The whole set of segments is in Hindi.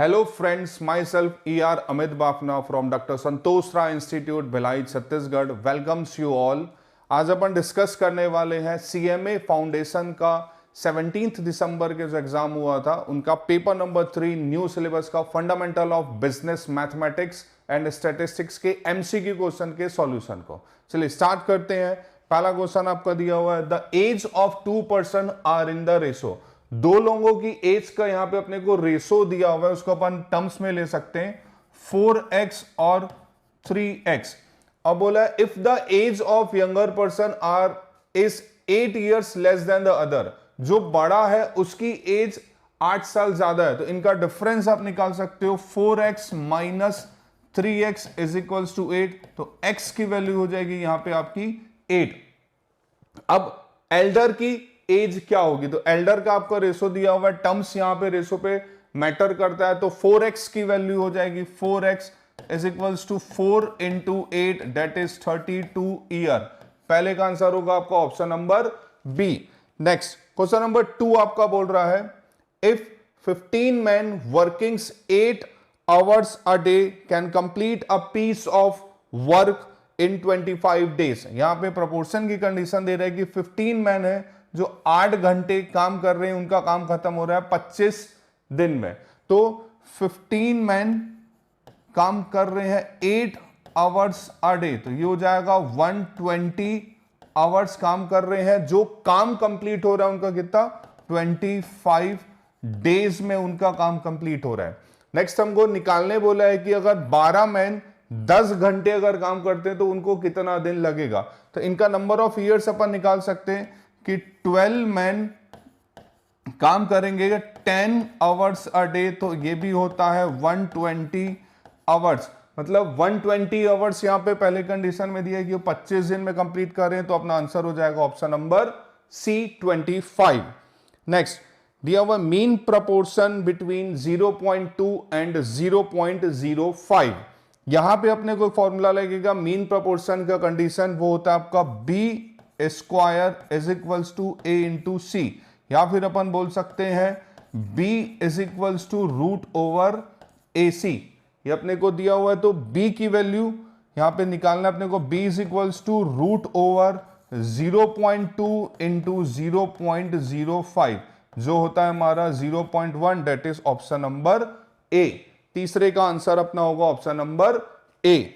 Hello friends, myself ER Amit Bafna from Dr. Santosh Rai Institute, Bhilai Chhattisgarh welcomes you all. आज अपन डिस्कस करने वाले हैं CMA फाउंडेशन का 17 दिसंबर के जो एग्जाम हुआ था उनका पेपर नंबर 3 न्यू सिलेबस का fundamental of business mathematics and statistics के MCQ क्वेश्चन के सॉल्यूशन को। चलिए स्टार्ट करते हैं। पहला क्वेश्चन आपका दिया हुआ है, the age of 2 person are in the ratio. दो लोगों की एज का यहां पे अपने को रेशो दिया हुआ है, उसको अपन टर्म्स में ले सकते हैं 4x और 3x। अब बोला है if the age of younger person are is 8 years less than the other, जो बड़ा है उसकी एज 8 साल ज्यादा है, तो इनका डिफरेंस आप निकाल सकते हो 4x minus 3x is equals to 8। तो x की वैल्यू हो जाएगी यहां पे आपकी 8। अब एल्डर की एज क्या होगी, तो एल्डर का आपका रेशो दिया हुआ है, टर्म्स यहां पे रेशो पे मैटर करता है, तो 4x की वैल्यू हो जाएगी 4x is equals to 4 into 8 that is 32 year. पहले का आंसर होगा आपका option number B. Next question number 2 आपका बोल रहा है, if 15 men working 8 hours a day can complete a piece of work in 25 days। यहां पे प्रोपोर्शन की कंडीशन दे रहा है कि 15 मैन है जो 8 घंटे काम कर रहे हैं, उनका काम खत्म हो रहा है 25 दिन में। तो 15 मैन काम कर रहे हैं 8 आवर्स अ डे, तो ये हो जाएगा 120 आवर्स काम कर रहे हैं। जो काम कंप्लीट हो रहा है उनका कितना, 25 डेज में उनका काम कंप्लीट हो रहा है। नेक्स्ट हमको निकालने बोला है कि अगर 12 मैन 10 घंटे अगर काम करते हैं तो उनको कितना दिन लगेगा। तो इनका नंबर ऑफ ईयर्स अपन निकाल सकते हैं कि 12 मैन काम करेंगे 10 आवर्स अ डे, तो ये भी होता है 120 आवर्स। मतलब 120 आवर्स यहां पे पहले कंडीशन में दिया है कि वो 25 दिन में कंप्लीट कर रहे हैं, तो अपना आंसर हो जाएगा ऑप्शन नंबर सी 25। नेक्स्ट दिया हुआ मीन प्रपोर्शन बिटवीन 0.2 एंड 0.05। यहां पे अपने को फॉर्मूला लगेगा मीन प्रपोर्शन का कंडीशन, वो होता है आपका b square is equals to a into c, या फिर अपन बोल सकते हैं b is equals to root over a c. ये अपने को दिया हुआ है, तो बी की वैल्यू यहां पे निकालना अपने को, b is equals to root over 0.2 into 0.05, जो होता है हमारा 0.1, that is option number a. तीसरे का आंसर अपना होगा option number A.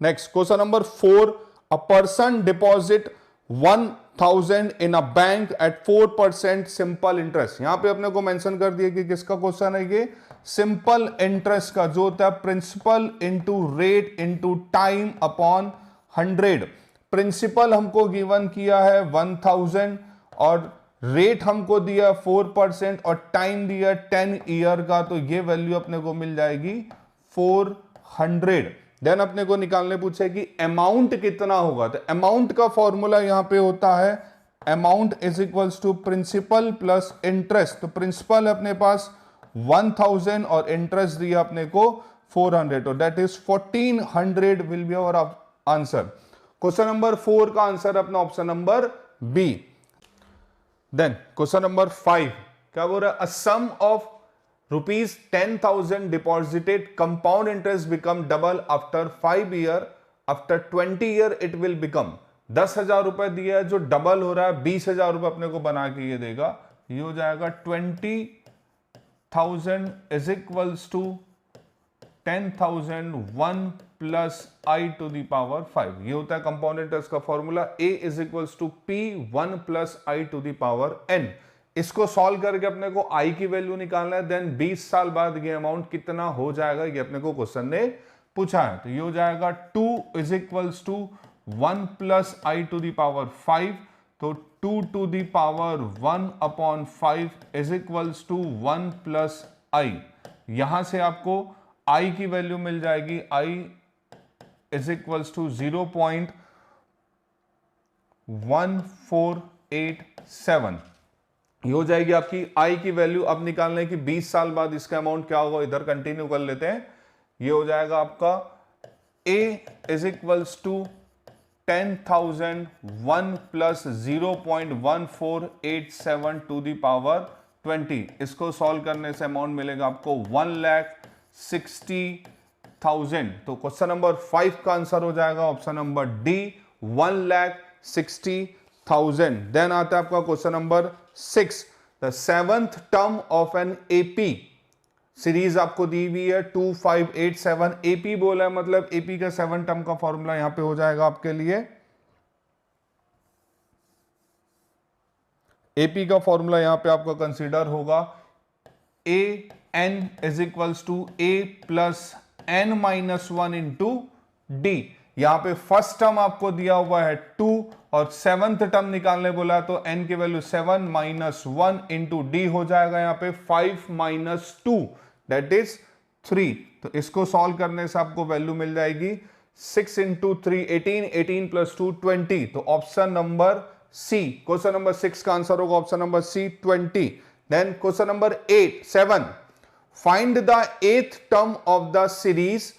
Next question number 4, a person deposit 1000 in a bank at 4% simple interest. यहां पे अपने को मेंशन कर दिया कि किसका क्वेश्चन है ये, सिंपल इंटरेस्ट का, जो होता है principal into rate into time upon 100। Principal हमको गिवन किया है 1000 और रेट हमको दिया 4% और टाइम दिया 10 ईयर का, तो ये वैल्यू अपने को मिल जाएगी 400। देन अपने को निकालने पूछे कि अमाउंट कितना होगा, तो अमाउंट का फॉर्मूला यहां पे होता है amount is equals to principal plus interest. तो प्रिंसिपल अपने पास 1000 और इंटरेस्ट दिया अपने को 400, तो that is 1400 will be our answer. Question number 4 का आंसर अपना option number B. Then question number 5 क्या बोल रहा है, a sum of rupees 10,000 deposited compound interest become double after 5 year, after 20 year it will become. 10,000 रुपए दिया है जो डबल हो रहा है, 20,000 रुपए अपने को बना के ये देगा, ये हो जाएगा 20,000 is equals to 10,000 1 plus i to the power 5। ये होता है कंपाउंड इंटरेस्ट का formula, a is equals to p 1 plus i to the power n. इसको सॉल्व करके अपने को आई की वैल्यू निकालना है, देन 20 साल बाद ये अमाउंट कितना हो जाएगा, ये अपने को क्वेश्चन ने पूछा है। तो ये हो जाएगा 2 is equals to 1 plus i to the power 5, तो 2 to the power 1 upon 5 is equals to 1 plus i. यहां से आपको आई की वैल्यू मिल जाएगी, आई इज इक्वल्स टू 0.1487। ये हो जाएगी आपकी आई की वैल्यू। अब निकालने की 20 साल बाद इसका अमाउंट क्या होगा, इधर कंटिन्यू कर लेते हैं। ये हो जाएगा आपका A is equals to 10,001 plus 0.1487 to the power 20। इसको सॉल्व करने से अमाउंट मिलेगा आपको 1,60,000। तो क्वेश्चन नंबर 5 का आंसर हो जाएगा ऑप्शन नंबर डी, 1,60,000। देन आता है आपका question number 6, the seventh term of an AP series आपको दी हुई है 2587। एपी बोला है मतलब एपी का 7 टर्म का फॉर्मूला यहां पे हो जाएगा आपके लिए। एपी का फॉर्मूला यहां पे आपका कंसीडर होगा a n is equals to a plus n minus 1 into d. यहां पे फर्स्ट टर्म आपको दिया हुआ है 2 और सेवंथ टर्म निकालने बोला तो n की वैल्यू 7 माइनस 1 इंटू डी हो जाएगा यहां पे 5 माइनस 2 दैट इज 3। तो इसको सॉल्व करने से आपको वैल्यू मिल जाएगी 6 इंटू 3 18, 18 प्लस 2 20। तो ऑप्शन नंबर सी, क्वेश्चन नंबर 6 का आंसर होगा option number c 20। Then question number 7, find the 8th term of the series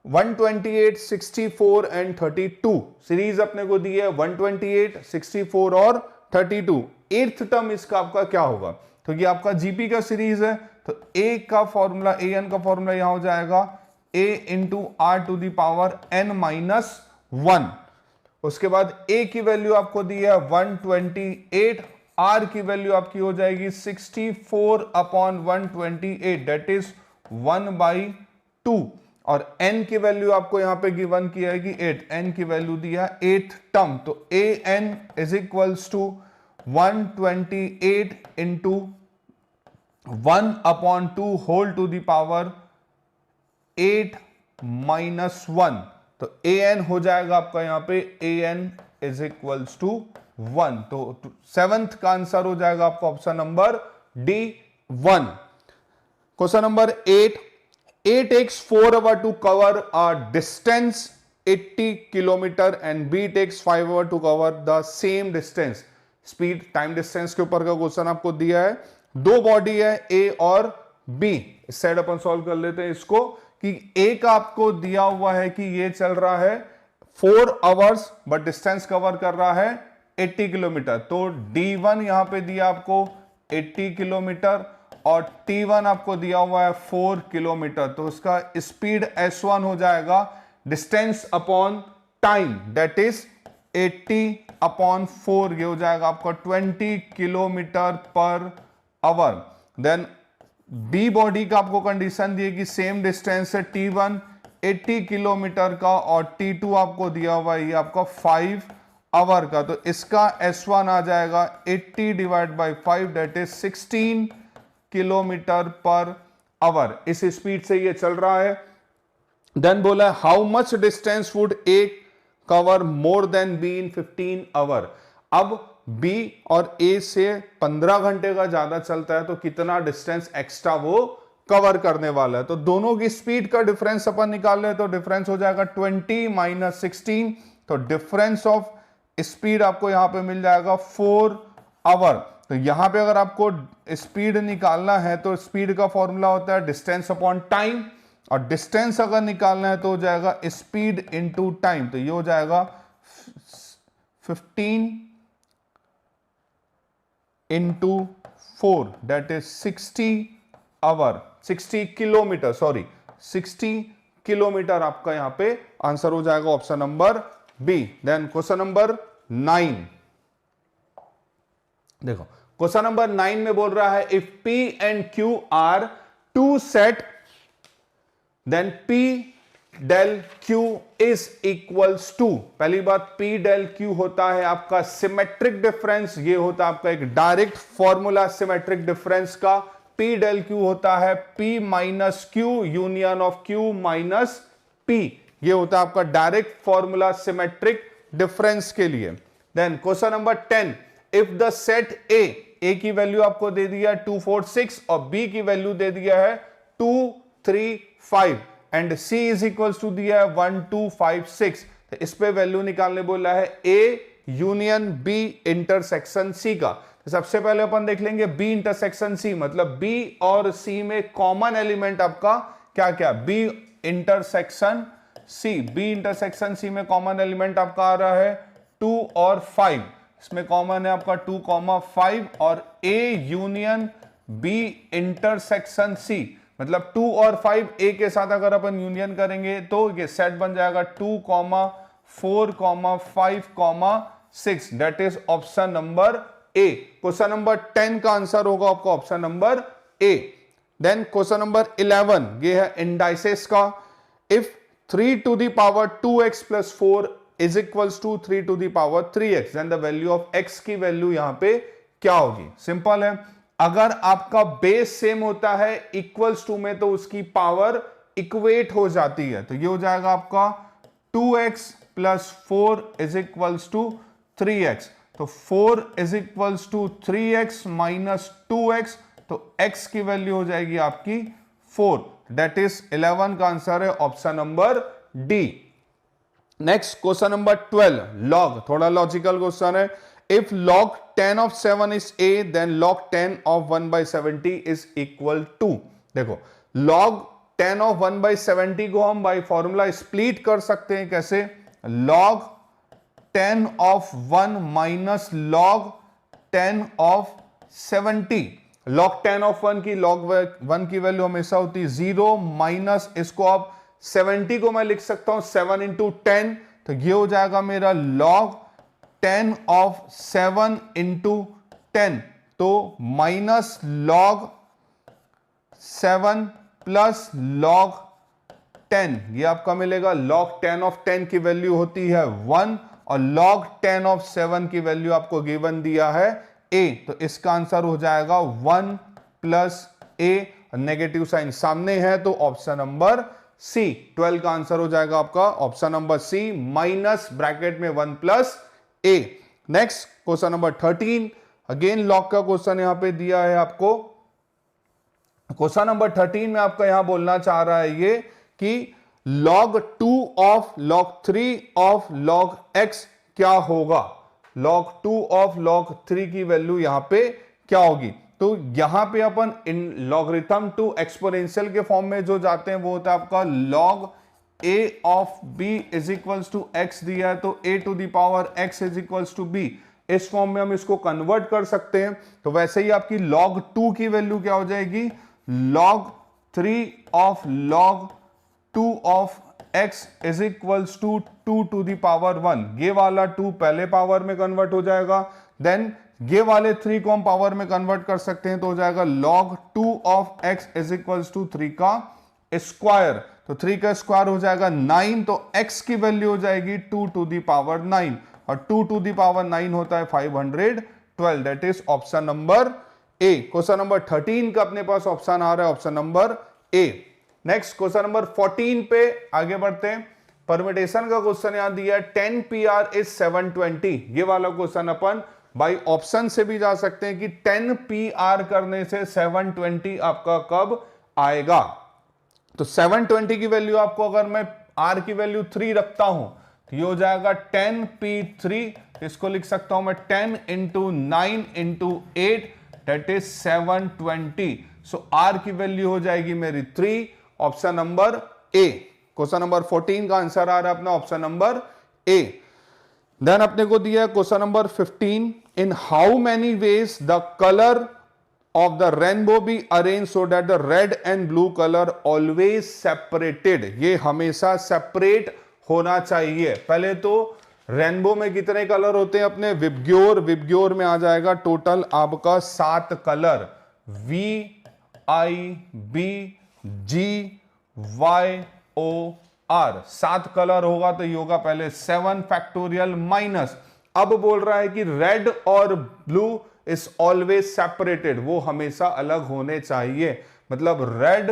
128, 64 and 32। Series अपने को दी है 128, 64 और 32। 8th टर्म इसका आपका क्या होगा? तो ये आपका जीपी का सीरीज है तो ए का फॉर्मूला, ए एन का फॉर्मूला यहां हो जाएगा a into r to the power n minus 1। उसके बाद ए की वैल्यू आपको दी है 128, आर की वैल्यू आपकी हो जाएगी 64 अपॉन 128 दैट इज 1/2 और n की वैल्यू आपको यहां पे गिवन की आएगी 8, n की वैल्यू दिया 8th टर्म। तो a n is equals to 128 into 1/2 whole to the power 8 minus 1। तो ए एन हो जाएगा आपका यहां पे a n is equals to 1। तो 7th का आंसर हो जाएगा आपका option number D 1। Question number 8, A takes 4 hours to cover a distance 80 kilometer and B takes 5 hours to cover the same distance। Speed time distance के ऊपर का क्वेश्चन आपको दिया है। दो बॉडी है A और B। इस साइड अपन सॉल्व कर लेते हैं इसको कि A का आपको दिया हुआ है कि ये चल रहा है 4 hours बट डिस्टेंस कवर कर रहा है 80 किलोमीटर। तो D1 यहां पे दिया आपको 80 किलोमीटर और T1 आपको दिया हुआ है 4 किलोमीटर। तो उसका स्पीड S1 हो जाएगा distance upon time that is 80/4, ये हो जाएगा आपका 20 kilometre per our. Then B body का आपको कंडीशन दी है कि सेम डिस्टेंस है T1 80 किलोमीटर का और T2 आपको दिया हुआ है ये आपका 5 आवर का। तो इसका S1 आ जाएगा 80 divide by 5 that is 16 kilometre per hour. इस स्पीड से ये चल रहा है। देन बोला how much distance would a cover more than b in 15 hour. अब बी और ए से 15 घंटे का ज्यादा चलता है तो कितना डिस्टेंस एक्स्ट्रा वो कवर करने वाला है। तो दोनों की स्पीड का डिफरेंस अपन निकाल रहे हैं तो डिफरेंस हो जाएगा 20 माइनस 16। तो डिफरेंस ऑफ स्पीड आपको यहां पे मिल जाएगा 4 आवर। तो यहां पे अगर आपको स्पीड निकालना है तो स्पीड का फॉर्मूला होता है डिस्टेंस अपॉन टाइम और डिस्टेंस अगर निकालना है तो हो जाएगा स्पीड इनटू टाइम। तो ये हो जाएगा 15 into 4 that is 60 hour, 60 kilometre, sorry 60 kilometre आपका यहां पे आंसर हो जाएगा option number B. Then question number 9 देखो, क्वेश्चन नंबर 9 में बोल रहा है if P and Q are two set then P del Q is equals to. पहली बात P del Q होता है आपका सिमेट्रिक डिफरेंस, ये होता है आपका एक डायरेक्ट फॉर्मूला सिमेट्रिक डिफरेंस का। P del Q होता है P minus Q union of Q minus P, ये होता है आपका डायरेक्ट फॉर्मूला सिमेट्रिक डिफरेंस के लिए। Then question number 10, if the set a की वैल्यू आपको दे दिया 2 4 6 और बी की वैल्यू दे दिया है 2 3 5 and c is equals to दिया है 1 2 5 6। तो इस पे वैल्यू निकालने बोला है a union b intersection c का। तो सबसे पहले अपन देख लेंगे बी इंटरसेक्शन सी, मतलब बी और सी में कॉमन एलिमेंट आपका क्या क्या, b intersection c. B intersection c में कॉमन एलिमेंट आपका आ रहा है 2 और 5, इसमें कॉमन है आपका 2, 5 और A union b intersection c, मतलब 2 और 5 ए के साथ अगर अपन यूनियन करेंगे तो ये सेट बन जाएगा 2, 4, 5, 6, that is option number A. Question number 10 का आंसर होगा आपका option number A. Then question number 11, ये है इंडाइसेस का। If 3 to the power 2x plus 4 is equals to 3 to the power 3x, then the value of x की वैल्यू यहां पे क्या होगी? सिंपल है, अगर आपका बेस सेम होता है इक्वल्स टू में तो उसकी पावर इक्वेट हो जाती है, तो ये हो जाएगा आपका 2x plus 4 is equals to 3x, तो 4 is equals to 3x minus 2x, तो x की वैल्यू हो जाएगी आपकी 4, दैट इज 11 का आंसर है option number D. Next question number 12, log, थोड़ा लॉजिकल क्वेश्चन है। If log 10 of 7 is a, then log 10 of 1 by 70 is equal to, देखो log 10 of 1 by 70 को हम बाई फॉर्मूला स्प्लिट कर सकते हैं, कैसे? log 10 of 1 minus log 10 of 70, log 10 of 1 की log 1 की वैल्यू हमेशा होती है 0 माइनस इसको आप 70 को मैं लिख सकता हूं 7 into 10, तो ये हो जाएगा मेरा log 10 of 7 into 10, तो माइनस log 7 प्लस log 10, ये आपका मिलेगा। log 10 of 10 की वैल्यू होती है 1 और log 10 of 7 की वैल्यू आपको गिवन दिया है a, तो इसका आंसर हो जाएगा 1 प्लस a, नेगेटिव साइन सामने है तो ऑप्शन नंबर सी। 12 का आंसर हो जाएगा आपका option number c, minus bracket में 1 plus a। Next question number 13, again log का क्वेश्चन यहां पे दिया है आपको। क्वेश्चन नंबर 13 में आपका यहां बोलना चाह रहा है ये कि log 2 of log 3 of log x क्या होगा? log 2 ऑफ log 3 की वैल्यू यहां पे क्या होगी? तो यहां पे अपन इन लॉगरिथम टू एक्सपोनेंशियल के फॉर्म में जो जाते हैं वो होता है आपका log a of b is equals to x दिया है, तो a to the power x is equals to b, इस फॉर्म में हम इसको कन्वर्ट कर सकते हैं। तो वैसे ही आपकी log 2 की वैल्यू क्या हो जाएगी? log 3 of log 2 of x is equals to 2 to the power 1, ये वाला 2 पहले पावर में कन्वर्ट हो जाएगा, देन ये वाले 3 को हम पावर में कन्वर्ट कर सकते हैं, तो हो जाएगा log 2 of x is equals to 3 का स्क्वायर, तो 3 का स्क्वायर हो जाएगा 9, तो x की वैल्यू हो जाएगी 2 टू द पावर 9 और 2 टू द पावर 9 होता है 512, that is option number A. Question number 13 का अपने पास ऑप्शन आ रहा है ऑप्शन नंबर ए। नेक्स्ट क्वेश्चन नंबर 14 पे आगे बढ़ते हैं। परमिटेशन का क्वेश्चन यहां दिया है 10 PR इज 720, ये वाला क्वेश्चन अपन बाई ऑप्शन से भी जा सकते हैं कि 10 PR करने से 720 आपका कब आएगा? तो 720 की वैल्यू आपको अगर मैं R की वैल्यू 3 रखता हूं तो ये हो जाएगा 10P3, इसको लिख सकता हूं मैं 10 into 9 into 8, that is 720, so R की वैल्यू हो जाएगी मेरी 3, option number A. Question number 14 का आंसर आ रहा है अपना ऑप्शन नंबर ए। देन अपने को दिया है question number 15, in how many ways the colour of the rainbow be arranged so that the red and blue color always separated, ये हमेशा सेपरेट होना चाहिए। पहले तो रेनबो में कितने कलर होते हैं अपने? विबग्योर में आ जाएगा टोटल आपका 7 कलर, VIBGYOR, 7 कलर होगा, तो ये होगा पहले 7 फैक्टोरियल माइनस, अब बोल रहा है कि रेड और ब्लू इज ऑलवेज सेपरेटेड, वो हमेशा अलग होने चाहिए, मतलब रेड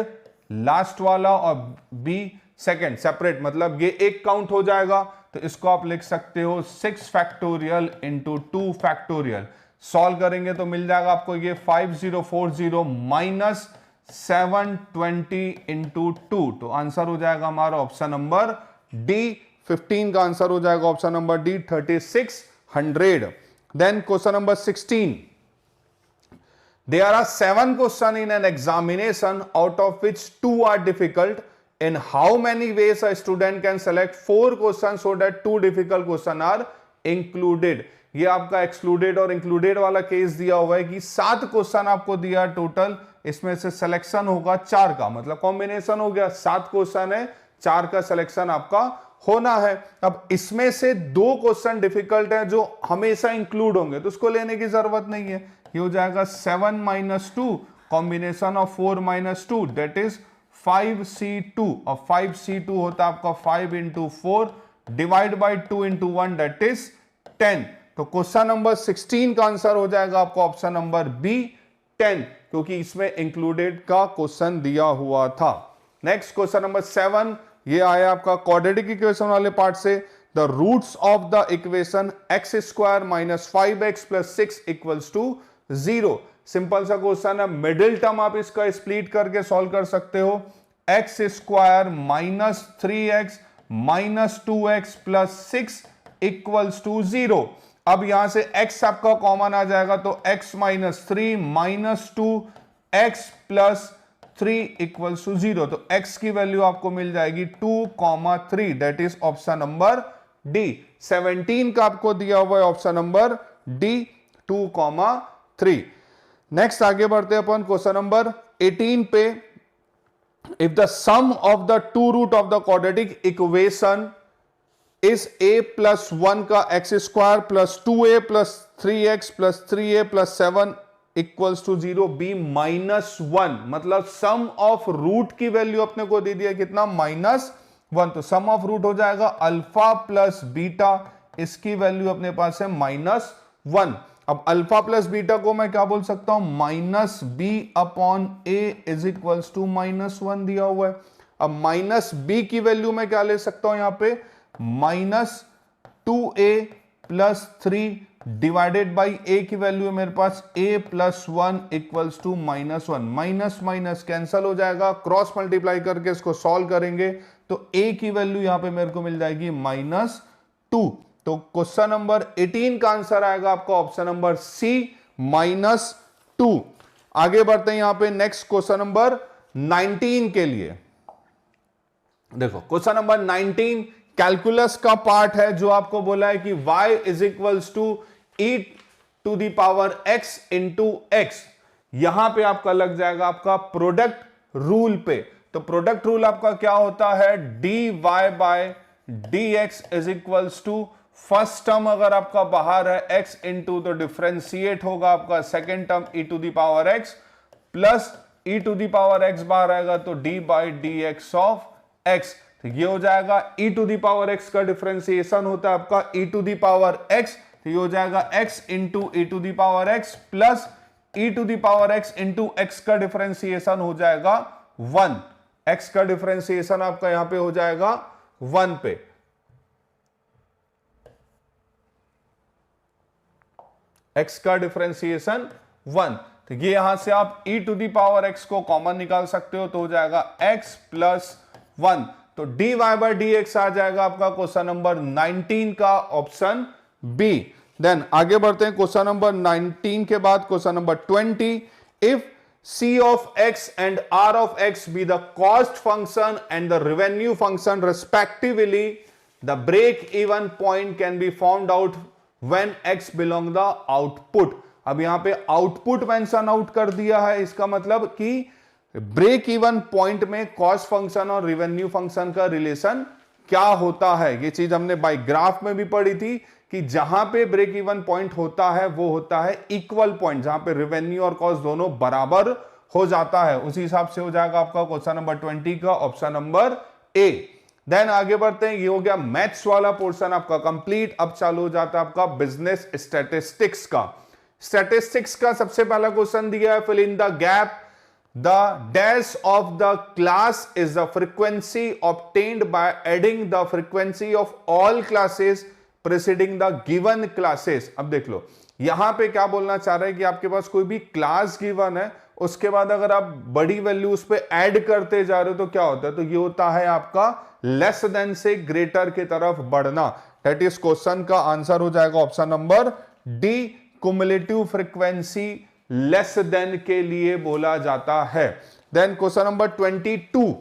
लास्ट वाला और बी सेकेंड सेपरेट, मतलब ये एक काउंट हो जाएगा, तो इसको आप लिख सकते हो 6 फैक्टोरियल इंटू 2 फैक्टोरियल। सॉल्व करेंगे तो मिल जाएगा आपको ये 5040 माइनस 720 इंटू 2, तो आंसर हो जाएगा हमारा ऑप्शन नंबर डी। 15 का आंसर हो जाएगा option number D 3600। Then question number 16. There are 7 questions in an examination, out of which 2 are difficult. In how many ways a student can select 4 questions so that 2 difficult questions are included? ये आपका एक्सक्लूडेड और इंक्लूडेड वाला केस दिया हुआ है कि 7 क्वेश्चन आपको दिया टोटल, इसमें से सिलेक्शन होगा 4 का, मतलब कॉम्बिनेशन हो गया, 7 क्वेश्चन है, 4 का सिलेक्शन आपका होना है। अब इसमें से 2 क्वेश्चन डिफिकल्ट है जो हमेशा इंक्लूड होंगे, तो उसको लेने की जरूरत नहीं है। ये हो जाएगा 7 - 2 combination of 4 - 2 that is 5C2, और 5C2 होता है आपका 5 × 4 डिवाइड बाई 2 × 1 दैट इज 10। तो क्वेश्चन नंबर 16 का आंसर हो जाएगा आपका ऑप्शन नंबर बी 10, क्योंकि इसमें इंक्लूडेड का क्वेश्चन दिया हुआ था। नेक्स्ट क्वेश्चन नंबर 7, ये आया आपका क्वाड्रेटिक इक्वेशन वाले पार्ट से। The roots of the equation x² - 5x + 6 = 0। Simple सा क्वेश्चन है, मिडिल टर्म आप इसका स्प्लिट करके सॉल्व कर सकते हो। x² - 3x - 2x + 6 = 0। अब यहां से x आपका कॉमन आ जाएगा, तो x - 3 - 2x + 3 = 0। तो x की वैल्यू आपको मिल जाएगी 2, 3 that is option number D. 17 का आपको दिया हुआ है ऑप्शन नंबर डी 2, 3। नेक्स्ट आगे बढ़ते हैं अपन क्वेश्चन नंबर 18 पे। If the sum of the two root of the quadratic equation is a + 1 का x² + 2a + 3x + 3a + 7 = 0 b -1, मतलब सम ऑफ रूट की वैल्यू अपने को दे दिया कितना -1, तो सम ऑफ रूट हो जाएगा अल्फा प्लस बीटा, इसकी वैल्यू अपने पास है -1। अब अल्फा प्लस बीटा को मैं क्या बोल सकता हूं, -b/a = -1 दिया हुआ है। अब -b की वैल्यू मैं क्या ले सकता हूं, यहां पे -2a + 3 डिवाइडेड बाई a की वैल्यू है मेरे पास a + 1 = -1। माइनस माइनस कैंसल हो जाएगा, क्रॉस मल्टीप्लाई करके इसको सॉल्व करेंगे तो a की वैल्यू यहां पे मेरे को मिल जाएगी -2। तो क्वेश्चन नंबर 18 का आंसर आएगा आपका ऑप्शन नंबर सी -2। आगे बढ़ते हैं यहां पे नेक्स्ट क्वेश्चन नंबर 19 के लिए। देखो क्वेश्चन नंबर 19 कैलकुलस का पार्ट है, जो आपको बोला है कि y = e⁻x × x। यहां पे आपका लग जाएगा आपका प्रोडक्ट रूल पे। तो प्रोडक्ट रूल आपका क्या होता है, dy/dx = फर्स्ट टर्म अगर आपका बाहर है x इंटू, तो डिफरेंशिएट होगा आपका second term e⁻x plus e⁻x बाहर आएगा तो d/dx ऑफ x। तो ये हो जाएगा e⁻x का डिफरेंशिएशन होता है आपका e⁻x, तो ये हो जाएगा x into e⁻x plus e⁻x into x का डिफरेंशिएशन हो जाएगा 1। x का डिफरेंशिएशन आपका यहां पे हो जाएगा 1 पे। x का डिफरेंशिएशन 1, तो ये यहां से आप e⁻x को कॉमन निकाल सकते हो, तो हो जाएगा x + 1। तो dy/dx आ जाएगा आपका क्वेश्चन नंबर 19 का ऑप्शन बी। देन आगे बढ़ते हैं क्वेश्चन नंबर 19 के बाद question number 20। If c of x and r of x be the cost function and the revenue function respectively, the break even point can be found out when x belong the output। अब यहां पे आउटपुट मेंशन आउट कर दिया है, इसका मतलब कि ब्रेक इवन पॉइंट में कॉस्ट फंक्शन और रिवेन्यू फंक्शन का रिलेशन क्या होता है। ये चीज हमने बाय ग्राफ में भी पढ़ी थी कि जहां पे ब्रेक इवन पॉइंट होता है वो होता है इक्वल पॉइंट, जहां पे रिवेन्यू और कॉस्ट दोनों बराबर हो जाता है। उसी हिसाब से हो जाएगा आपका क्वेश्चन नंबर 20 का ऑप्शन नंबर ए। देन आगे बढ़ते हैं, ये हो गया मैथ्स वाला पोर्शन आपका कंप्लीट। अब चालू हो जाता है आपका बिजनेस स्टैटिस्टिक्स का। स्टैटिस्टिक्स का सबसे पहला क्वेश्चन दिया है, fill in the gap. The dash of the class is the frequency obtained by adding the frequency of all classes preceding the given classes। अब देख लो यहां पे क्या बोलना चाह रहे हैं कि आपके पास कोई भी क्लास गिवन है, उसके बाद अगर आप बड़ी वैल्यू उस पे ऐड करते जा रहे हो तो क्या होता है, तो ये होता है आपका लेस देन से ग्रेटर की तरफ बढ़ना। दैट इज क्वेश्चन का आंसर हो जाएगा option number d, cumulative frequency less than के लिए बोला जाता है। Then question number 22।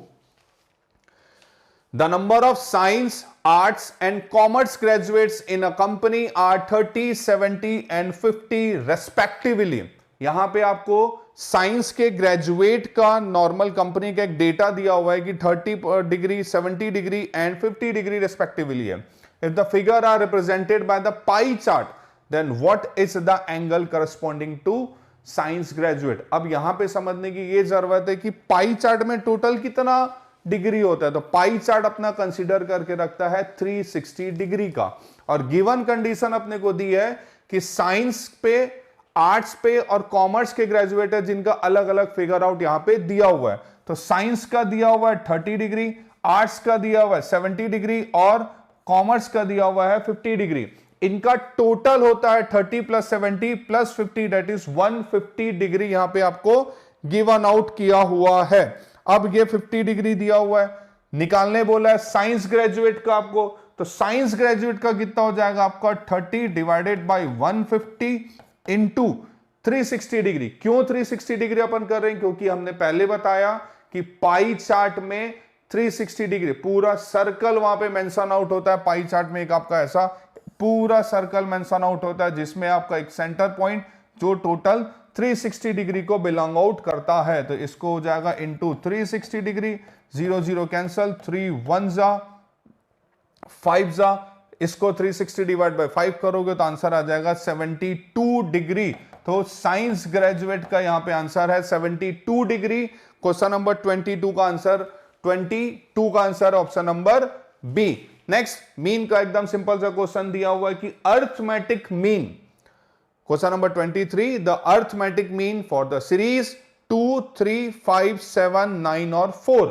The number of science, arts and commerce graduates in a company are 30, 70 and 50 respectively. यहां पे आपको साइंस के ग्रेजुएट का नॉर्मल कंपनी का एक डेटा दिया हुआ है कि 30 degree, 70 degree and 50 degree respectively है. If the figure are represented by the pie chart, then what is the angle corresponding to science graduate. अब यहां पे समझने की ये जरूरत है कि पाई चार्ट में टोटल कितना डिग्री होता है. तो पाई चार्ट अपना कंसीडर करके रखता है 360 डिग्री का, और गिवन कंडीशन अपने को दी है कि साइंस पे, आर्ट्स पे और कॉमर्स के ग्रेजुएट है जिनका अलग अलग फिगर आउट यहां पे दिया हुआ है. तो साइंस का दिया हुआ है 30 डिग्री, आर्ट्स का दिया हुआ है 70 डिग्री और कॉमर्स का दिया हुआ है 50 डिग्री. इनका टोटल होता है 30 plus 70 plus 50, that is 150 degree यहां पे आपको गिवन आउट किया हुआ है. अब ये 50 डिग्री दिया हुआ है, निकालने बोला है साइंस ग्रेजुएट का आपको. तो साइंस ग्रेजुएट का कितना हो जाएगा आपका 30 डिवाइडेड बाय 150 इंटू 360 डिग्री. क्यों 360 डिग्री अपन कर रहे हैं? क्योंकि हमने पहले बताया कि पाई चार्ट में 360 डिग्री पूरा सर्कल वहां पे मेंशन आउट होता है. पाई चार्ट में एक आपका ऐसा पूरा सर्कल मेंशन आउट होता है जिसमें आपका एक सेंटर पॉइंट जो टोटल 360 डिग्री को बिलोंग आउट करता है. तो इसको हो जाएगा इंटू 360 डिग्री, 0 0 कैंसल, 3 1 जा 5 जा, इसको 360 डिवाइड बाय 5 करोगे तो आंसर आ जाएगा 72 डिग्री. तो साइंस ग्रेजुएट का यहां पे आंसर है 72 डिग्री. क्वेश्चन नंबर 22 का आंसर 22 का answer option number B. Next, mean का एकदम सिंपल सा क्वेश्चन दिया हुआ है कि arithmetic mean. Question number 23, the arithmetic mean for the series 2, 3, 5, 7, 9 और 4,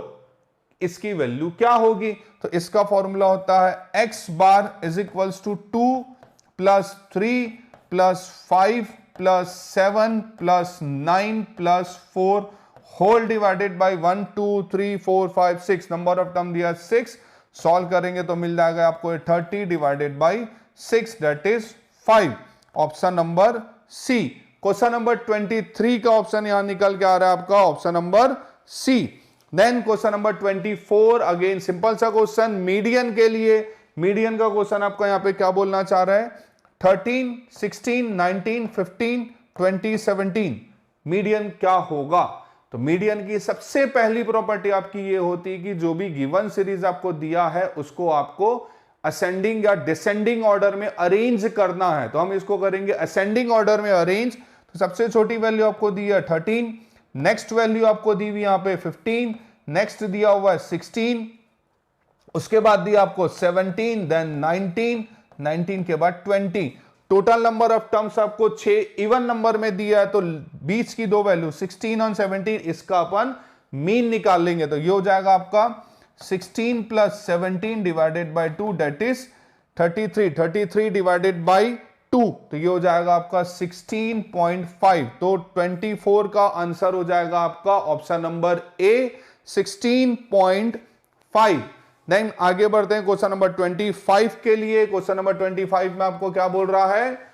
इसकी वैल्यू क्या होगी? तो इसका फॉर्मूला होता है x bar is equals to 2 plus 3 plus 5 plus 7 plus 9 plus 4 whole divided by 1 2 3 4 5 6. Number of term दिया 6. सॉल्व करेंगे तो मिल जाएगा आपको 30 divided by 6, that is 5. Option number C. Question number 23 का ऑप्शन यहां निकल के आ रहा है आपका option number c. Then question number 24, again simple सा क्वेश्चन मीडियन के लिए. मीडियन का क्वेश्चन आपका यहां पे क्या बोलना चाह रहा है? 13, 16, 19, 15, 20, 17. मीडियन क्या होगा? तो मीडियन की सबसे पहली प्रॉपर्टी आपकी ये होती है कि जो भी गिवन सीरीज आपको दिया है उसको आपको असेंडिंग या डिसेंडिंग ऑर्डर में अरेंज करना है. तो हम इसको करेंगे असेंडिंग ऑर्डर में अरेंज. तो सबसे छोटी वैल्यू आपको दी है 13, नेक्स्ट वैल्यू आपको दी हुई यहां पे 15, नेक्स्ट दिया हुआ है 16, उसके बाद दिया आपको 17, देन 19, 19 के बाद 20. टोटल नंबर ऑफ टर्म्स आपको 6 इवन नंबर में दिया है. तो बीच की दो वैल्यू 16 और 17, इसका अपन मीन निकाल लेंगे. तो ये हो जाएगा आपका 16 plus 17 divided by 2, that is 33. 33 divided by 2, तो ये हो जाएगा आपका 16.5. तो 24 का आंसर हो जाएगा आपका ऑप्शन नंबर ए 16.5. देन आगे बढ़ते हैं क्वेश्चन नंबर 25 के लिए. क्वेश्चन नंबर 25 में आपको क्या बोल रहा है?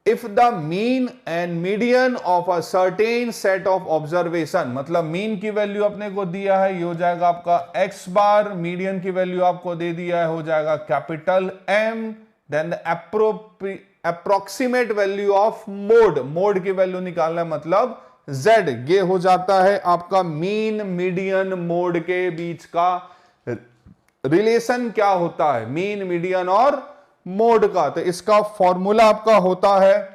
If the mean and median of a certain set of observation, मतलब मीन की वैल्यू अपने को दिया है, ये हो जाएगा आपका x बार. मीडियन की वैल्यू आपको दे दिया है, हो जाएगा capital M. Then the approximate value of mode, mode की वैल्यू निकालना है मतलब Z. ये हो जाता है आपका मीन मीडियन मोड के बीच का रिलेशन क्या होता है, मीन मीडियन और मोड का. तो इसका फॉर्मूला आपका होता है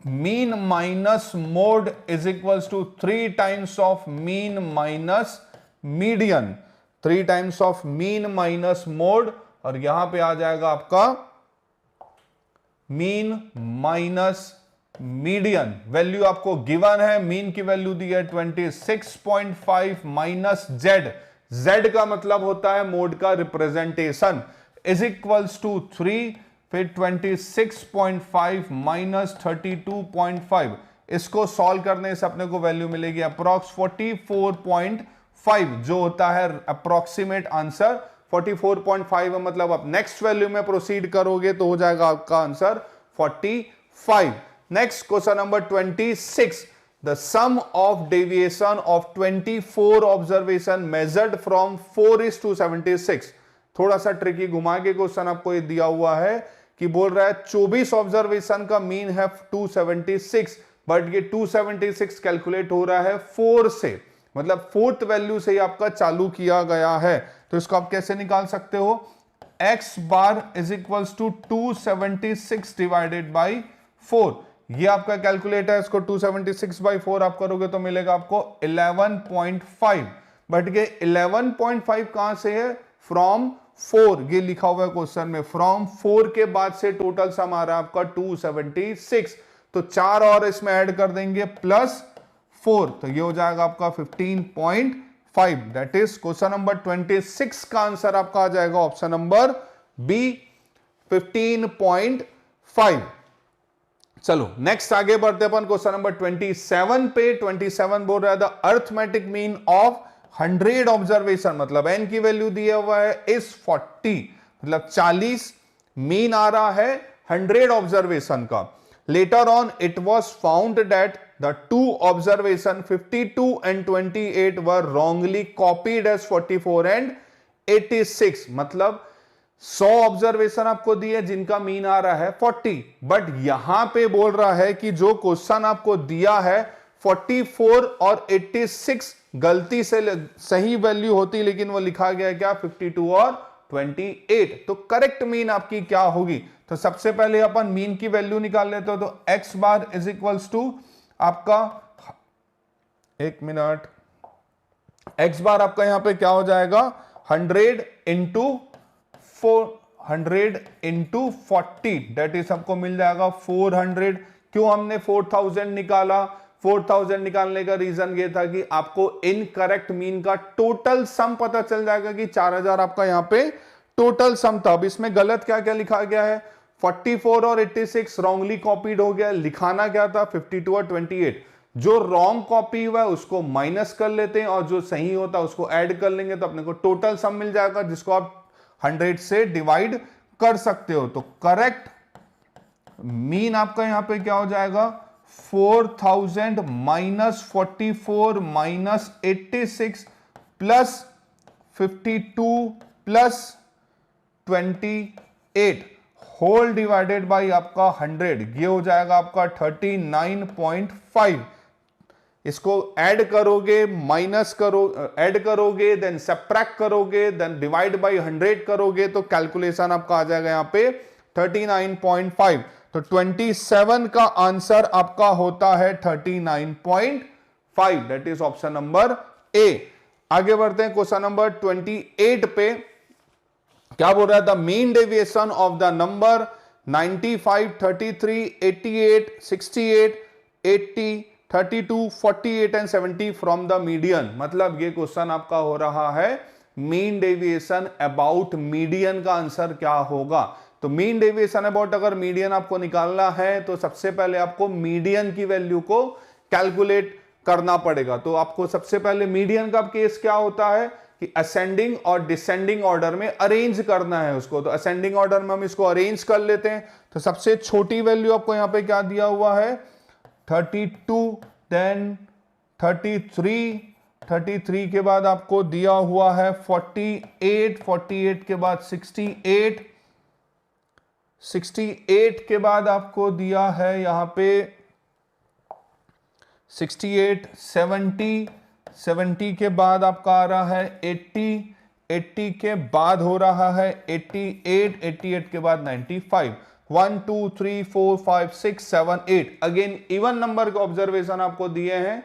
mean minus mode is equals to 3 times of mean minus median, 3 times of mean minus mode. और यहां पे आ जाएगा आपका मीन माइनस मीडियन. वैल्यू आपको गिवन है, मीन की वैल्यू दी है 26.5 माइनस जेड. जेड का मतलब होता है मोड का रिप्रेजेंटेशन, इज इक्वल्स टू 3, फिर 26.5 माइनस 32.5. इसको सॉल्व करने से अपने को वैल्यू मिलेगी अप्रोक्स 44.5, जो होता है अप्रोक्सीमेट आंसर 44.5 है. मतलब आप नेक्स्ट वैल्यू में प्रोसीड करोगे तो हो जाएगा आपका answer 45. Next question number 26. The sum of deviation of 24 observation measured from 4:76। थोड़ा सा ट्रिकी घुमा के क्वेश्चन आपको ये दिया हुआ है कि बोल रहा है 24 ऑब्जर्वेशन का मीन है 276, बट ये 276 कैलकुलेट हो रहा है 4 से, मतलब फोर्थ वैल्यू से ही आपका चालू किया गया है। तो इसको आप कैसे निकाल सकते हो, x bar is equals to 276 divided by 4। ये आपका कैलकुलेटर है, इसको 276 बाई 4 आप करोगे तो मिलेगा आपको 11.5। बट ये 11.5 कहां से है, फ्रॉम 4, ये लिखा हुआ है क्वेश्चन में, फ्रॉम 4 के बाद से टोटल सम आ रहा है आपका 276। तो 4 और इसमें ऐड कर देंगे प्लस 4, तो ये हो जाएगा आपका 15.5। दैट इज क्वेश्चन नंबर 26 का आंसर आपका आ जाएगा ऑप्शन नंबर बी, 15.5। चलो नेक्स्ट आगे बढ़ते अपन क्वेश्चन नंबर 27 पे। 27 बोल रहा है the arithmetic mean of 100 observation, मतलब एन की वैल्यू दिया हुआ है इस 40, मतलब 40 मीन आ रहा है 100 ऑब्जर्वेशन का। Later on it was found that the two observation 52 and 28 were wrongly copied as 44 and 86, मतलब 100 ऑब्जर्वेशन आपको दिए जिनका मीन आ रहा है 40, बट यहां पे बोल रहा है कि जो क्वेश्चन आपको दिया है 44 और 86 गलती से सही वैल्यू होती, लेकिन वो लिखा गया क्या 52 और 28। तो करेक्ट मीन आपकी क्या होगी, तो सबसे पहले अपन मीन की वैल्यू निकाल लेते हो। तो x bar is equals to आपका, एक मिनट, x बार आपका यहां पे क्या हो जाएगा 100 इंटू 40, दैट इज आपको मिल जाएगा 400। क्यों हमने 4000 निकाला, 4000 निकालने का रीजन ये था कि आपको इनकरेक्ट मीन का टोटल सम पता चल जाएगा कि 4000 आपका यहां पे टोटल सम था। अब इसमें गलत क्या क्या लिखा गया है, 44 और 86 रॉन्गली कॉपीड हो गया, लिखाना क्या था 52 और 28। जो रॉन्ग कॉपी हुआ है उसको माइनस कर लेते हैं और जो सही होता है उसको ऐड कर लेंगे, तो अपने को टोटल सम मिल जाएगा जिसको आप 100 से डिवाइड कर सकते हो। तो करेक्ट मीन आपका यहां पे क्या हो जाएगा 4000 minus 44 minus 86 plus 52 plus 28 whole divided by आपका 100, ये हो जाएगा आपका 39.5। इसको ऐड करोगे, माइनस करो, ऐड करोगे, देन सब्ट्रैक्ट करोगे, देन डिवाइड बाई 100 करोगे, तो कैलकुलेशन आपका आ जाएगा यहां पे 39.5। तो 27 का आंसर आपका होता है 39.5, दैट इज ऑप्शन नंबर ए। आगे बढ़ते हैं क्वेश्चन नंबर 28 पे। क्या बोल रहा है, the mean deviation of the number 95, 33, 88, 68, 80, 32, 48 and 70 from the median. मतलब ये क्वेश्चन आपका हो रहा है मीन डेविएशन अबाउट मीडियन का आंसर क्या होगा। तो मीन डेविएशन अबाउट अगर मीडियन आपको निकालना है तो सबसे पहले आपको मीडियन की वैल्यू को कैलकुलेट करना पड़ेगा। तो आपको सबसे पहले मीडियन का केस क्या होता है कि असेंडिंग और डिसेंडिंग ऑर्डर में अरेंज करना है उसको। तो असेंडिंग ऑर्डर में हम इसको अरेंज कर लेते हैं। तो सबसे छोटी वैल्यू आपको यहां पे क्या दिया हुआ है 32, देन 33, 33 के बाद आपको दिया हुआ है 48, 48 के बाद 68, 68 के बाद आपको दिया है यहां पे 68, 70, 70 के बाद आपका आ रहा है 80, 80 के बाद हो रहा है 88, 88 के बाद 95, 1 2 3 4 5 6 7 8 अगेन इवन नंबर के ऑब्जर्वेशन आपको दिए हैं।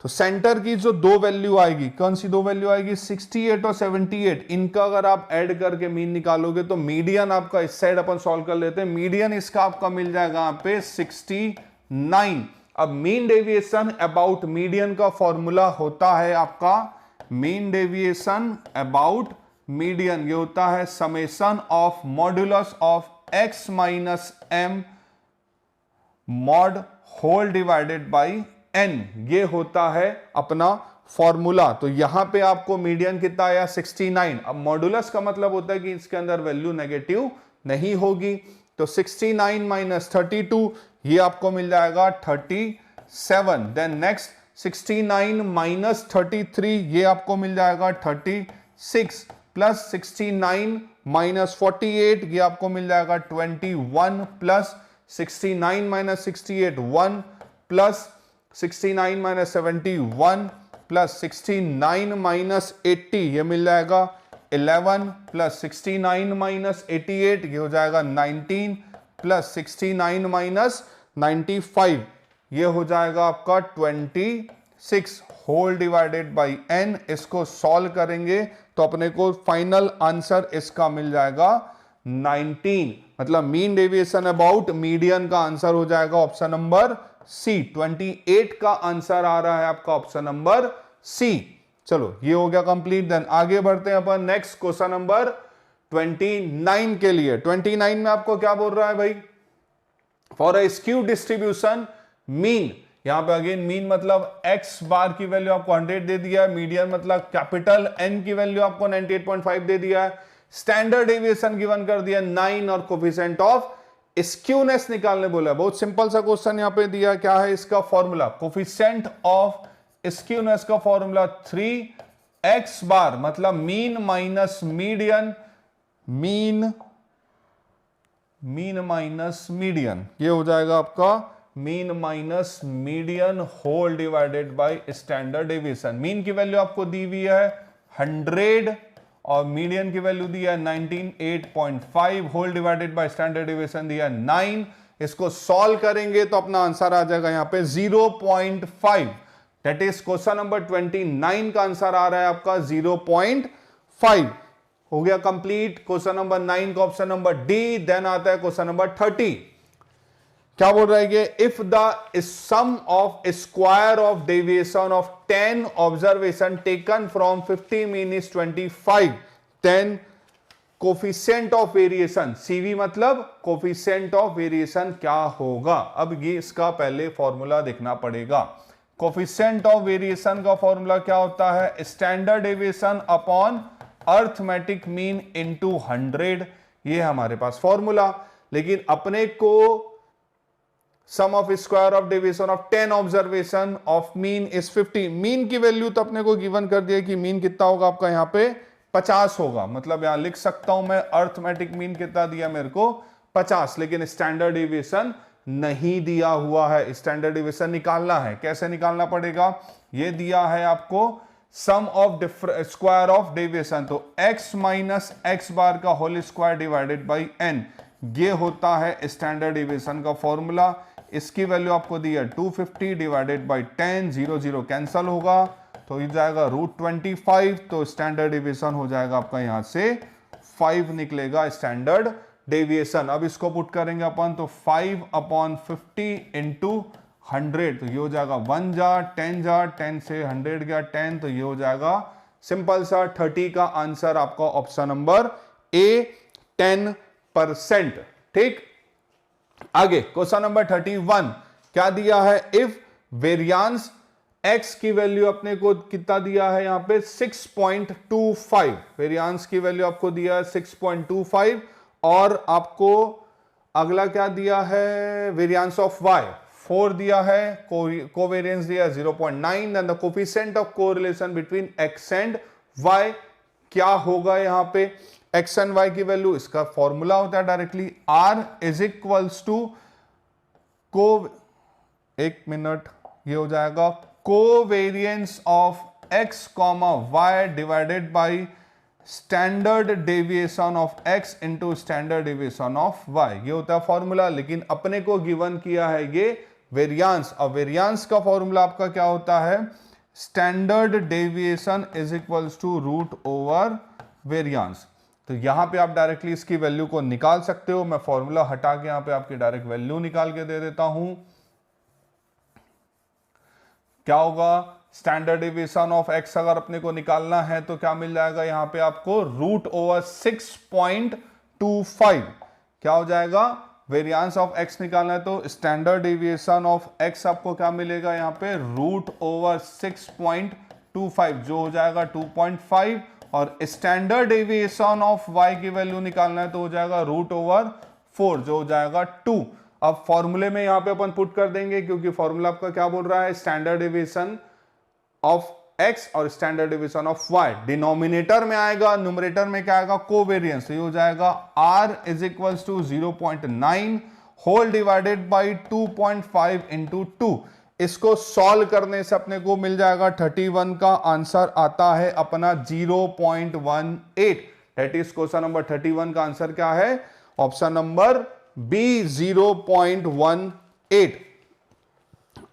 तो सेंटर की जो दो वैल्यू आएगी, कौन सी दो वैल्यू आएगी 68 और 78, इनका अगर आप ऐड करके मीन निकालोगे तो मीडियन आपका इस साइड अपन सॉल्व कर लेते हैं। मीडियन इसका आपका मिल जाएगा यहाँ पे 69। अब मीन डेविएशन अबाउट मीडियन का फॉर्मूला होता है आपका मीन डेविएशन अबाउट मीडियन, ये होता है summation of modulus of x minus m mod whole divided by n, ये होता है अपना फॉर्मूला। तो यहां पे आपको मीडियन कितना आया 69। अब मॉड्यूलस का मतलब होता है कि इसके अंदर वैल्यू नेगेटिव नहीं होगी। तो 69 माइनस 32 ये आपको मिल जाएगा 37। 7, देन नेक्स्ट 69 माइनस 33, ये आपको मिल जाएगा 36, प्लस 69 माइनस 48, ये आपको मिल जाएगा 21, plus 69 minus 68 1, plus 69 minus 71, plus 69 minus 80, ये मिल जाएगा 11, प्लस 69 माइनस 88, ये हो जाएगा 19, प्लस 69 माइनस 95, ये हो जाएगा आपका 26 होल डिवाइडेड बाई n। इसको सॉल्व करेंगे तो अपने को फाइनल आंसर इसका मिल जाएगा 19, मतलब मीन डेविएशन अबाउट मीडियन का आंसर हो जाएगा ऑप्शन नंबर सी। 28 का आंसर आ रहा है आपका ऑप्शन नंबर सी। चलो ये हो गया कंप्लीट। देन आगे बढ़ते हैं अपन नेक्स्ट क्वेश्चन नंबर 29 के लिए। 29 में आपको क्या बोल रहा है भाई, for a skew distribution mean, यहां पे अगेन मीन मतलब x बार की वैल्यू आपको 100 दे दिया है, मीडियन मतलब कैपिटल N की वैल्यू आपको 98.5 दे दिया है, स्टैंडर्ड डेविएशन गिवन कर दिया 9 और कोफिशिएंट ऑफ स्क्यूनेस निकालने बोला है। बहुत सिंपल सा क्वेश्चन यहां पे दिया, क्या है इसका फॉर्मूला, कोफिशिएंट ऑफ स्क्यूनेस का फॉर्मूला 3x बार मतलब mean minus median, mean minus median, ये हो जाएगा आपका mean minus median whole divided by standard deviation. Mean की वैल्यू आपको दी हुई है 100 और मीडियन की वैल्यू दी है 98.5, whole divided by standard deviation दिया 9। इसको सॉल्व करेंगे तो अपना आंसर आ जाएगा यहां पे 0.5। दैट इज क्वेश्चन नंबर 29 का आंसर आ रहा है आपका 0.5। हो गया कंप्लीट क्वेश्चन नंबर 9 का ऑप्शन नंबर डी। देन आता है क्वेश्चन नंबर 30। क्या बोल रहा है कि if the sum of square of deviation of 10 observation taken from 50 mean is 25, then coefficient of variation, CV मतलब कोफिशिएंट ऑफ वेरिएशन क्या होगा। अब ये इसका पहले फॉर्मूला देखना पड़ेगा। कोफिशिएंट ऑफ वेरिएशन का फॉर्मूला क्या होता है, standard deviation upon arithmetic mean into 100, ये हमारे पास फॉर्मूला। लेकिन अपने को sum of square of deviation of 10 observation of mean is 50, mean की वैल्यू तो अपने को गिवन कर दिया कि मीन कितना होगा आपका यहां पे 50 होगा, मतलब यहां लिख सकता हूं मैं अर्थमेटिक मीन कितना दिया मेरे को 50, लेकिन स्टैंडर्ड डेविएशन नहीं दिया हुआ है। स्टैंडर्ड डेविएशन निकालना है, कैसे निकालना पड़ेगा, ये दिया है आपको sum of square of deviation, तो x माइनस एक्स बार का whole square divided by n, ये होता है स्टैंडर्ड डेविएशन का फॉर्मूला। इसकी वैल्यू आपको दी है 250 डिवाइडेड बाई 10, 0 0 कैंसल होगा तो ये जाएगा √25, तो स्टैंडर्ड डेविएशन हो जाएगा आपका यहां से 5 निकलेगा स्टैंडर्ड डेविएशन। अब इसको पुट करेंगे अपन तो 5/50 इंटू 100, तो ये हो जाएगा 1 जा 10 जा 10 से 100 गया 10, तो ये हो जाएगा सिंपल सा 30 का आंसर आपका ऑप्शन नंबर ए 10%। ठीक, आगे क्वेश्चन नंबर 31 क्या दिया है, इफ वेरियांस x की वैल्यू अपने को कितना दिया है यहां पे 6.25, वेरियांस की वैल्यू आपको दिया है 6.25 और आपको अगला क्या दिया है, वेरियांस ऑफ y 4 दिया है, कोवेरियंस दिया 0.9, then the coefficient of correlation between x and y क्या होगा यहां पे, x एंड y की वैल्यू, इसका फॉर्मूला होता है directly r is equals to को, एक मिनट, ये हो जाएगा covariance of x comma y divided by standard deviation of x into standard deviation of y, ये होता है फॉर्मूला। लेकिन अपने को गिवन किया है ये वेरियांस, और वेरियांस का फॉर्मूला आपका क्या होता है, standard deviation is equals to root over variance. तो यहां पे आप डायरेक्टली इसकी वैल्यू को निकाल सकते हो, मैं फॉर्मूला हटा के यहां पे आपकी डायरेक्ट वैल्यू निकाल के दे देता हूं। क्या होगा, स्टैंडर्ड डेविएशन ऑफ x अगर अपने को निकालना है तो क्या मिल जाएगा यहां पे आपको रूट ओवर 6.25, क्या हो जाएगा, वेरियांस ऑफ x निकालना है तो स्टैंडर्ड डेविएशन ऑफ x आपको क्या मिलेगा यहां पे रूट ओवर 6.25 जो हो जाएगा 2.5, और स्टैंडर्ड डेविएशन ऑफ y की वैल्यू निकालना है तो हो जाएगा रूट ओवर 4 जो हो जाएगा 2। अब फॉर्मूले में यहां पे अपन पुट कर देंगे, क्योंकि फॉर्मूला आपका क्या बोल रहा है, स्टैंडर्ड डेविएशन ऑफ x और standard deviation of y। Denominator में आएगा, न्यूमरेटर में क्या आएगा, कोवेरियंस। तो ये हो जाएगा r is equals to 0.9 whole divided by 2.5 into 2। इसको सॉल्व करने से अपने को मिल जाएगा 31 का आंसर आता है अपना 0.18। दैट इज क्वेश्चन नंबर 31 का आंसर क्या है, ऑप्शन नंबर बी 0.18।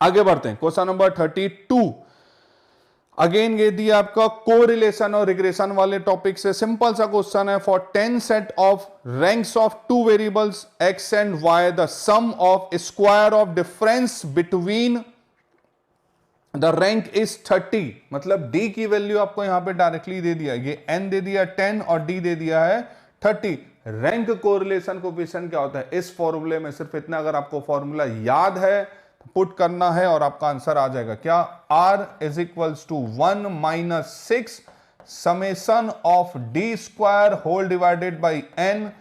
आगे बढ़ते हैं, क्वेश्चन नंबर 32। अगेन ये दिया आपका कोरिलेशन और रिग्रेशन वाले टॉपिक से, सिंपल सा क्वेश्चन है। For 10 set of ranks of two variables x and y, the sum of square of difference between the rank is 30। मतलब d की वैल्यू आपको यहां पे डायरेक्टली दे दिया, ये n दे दिया 10 और d दे दिया है 30। रैंक कोरिलेशन कोएफिशिएंट क्या होता है, इस फॉर्मूले में सिर्फ इतना, अगर आपको फॉर्मूला याद है पुट करना है और आपका आंसर आ जाएगा क्या, r is equals to 1 minus 6 summation of D square whole divided by n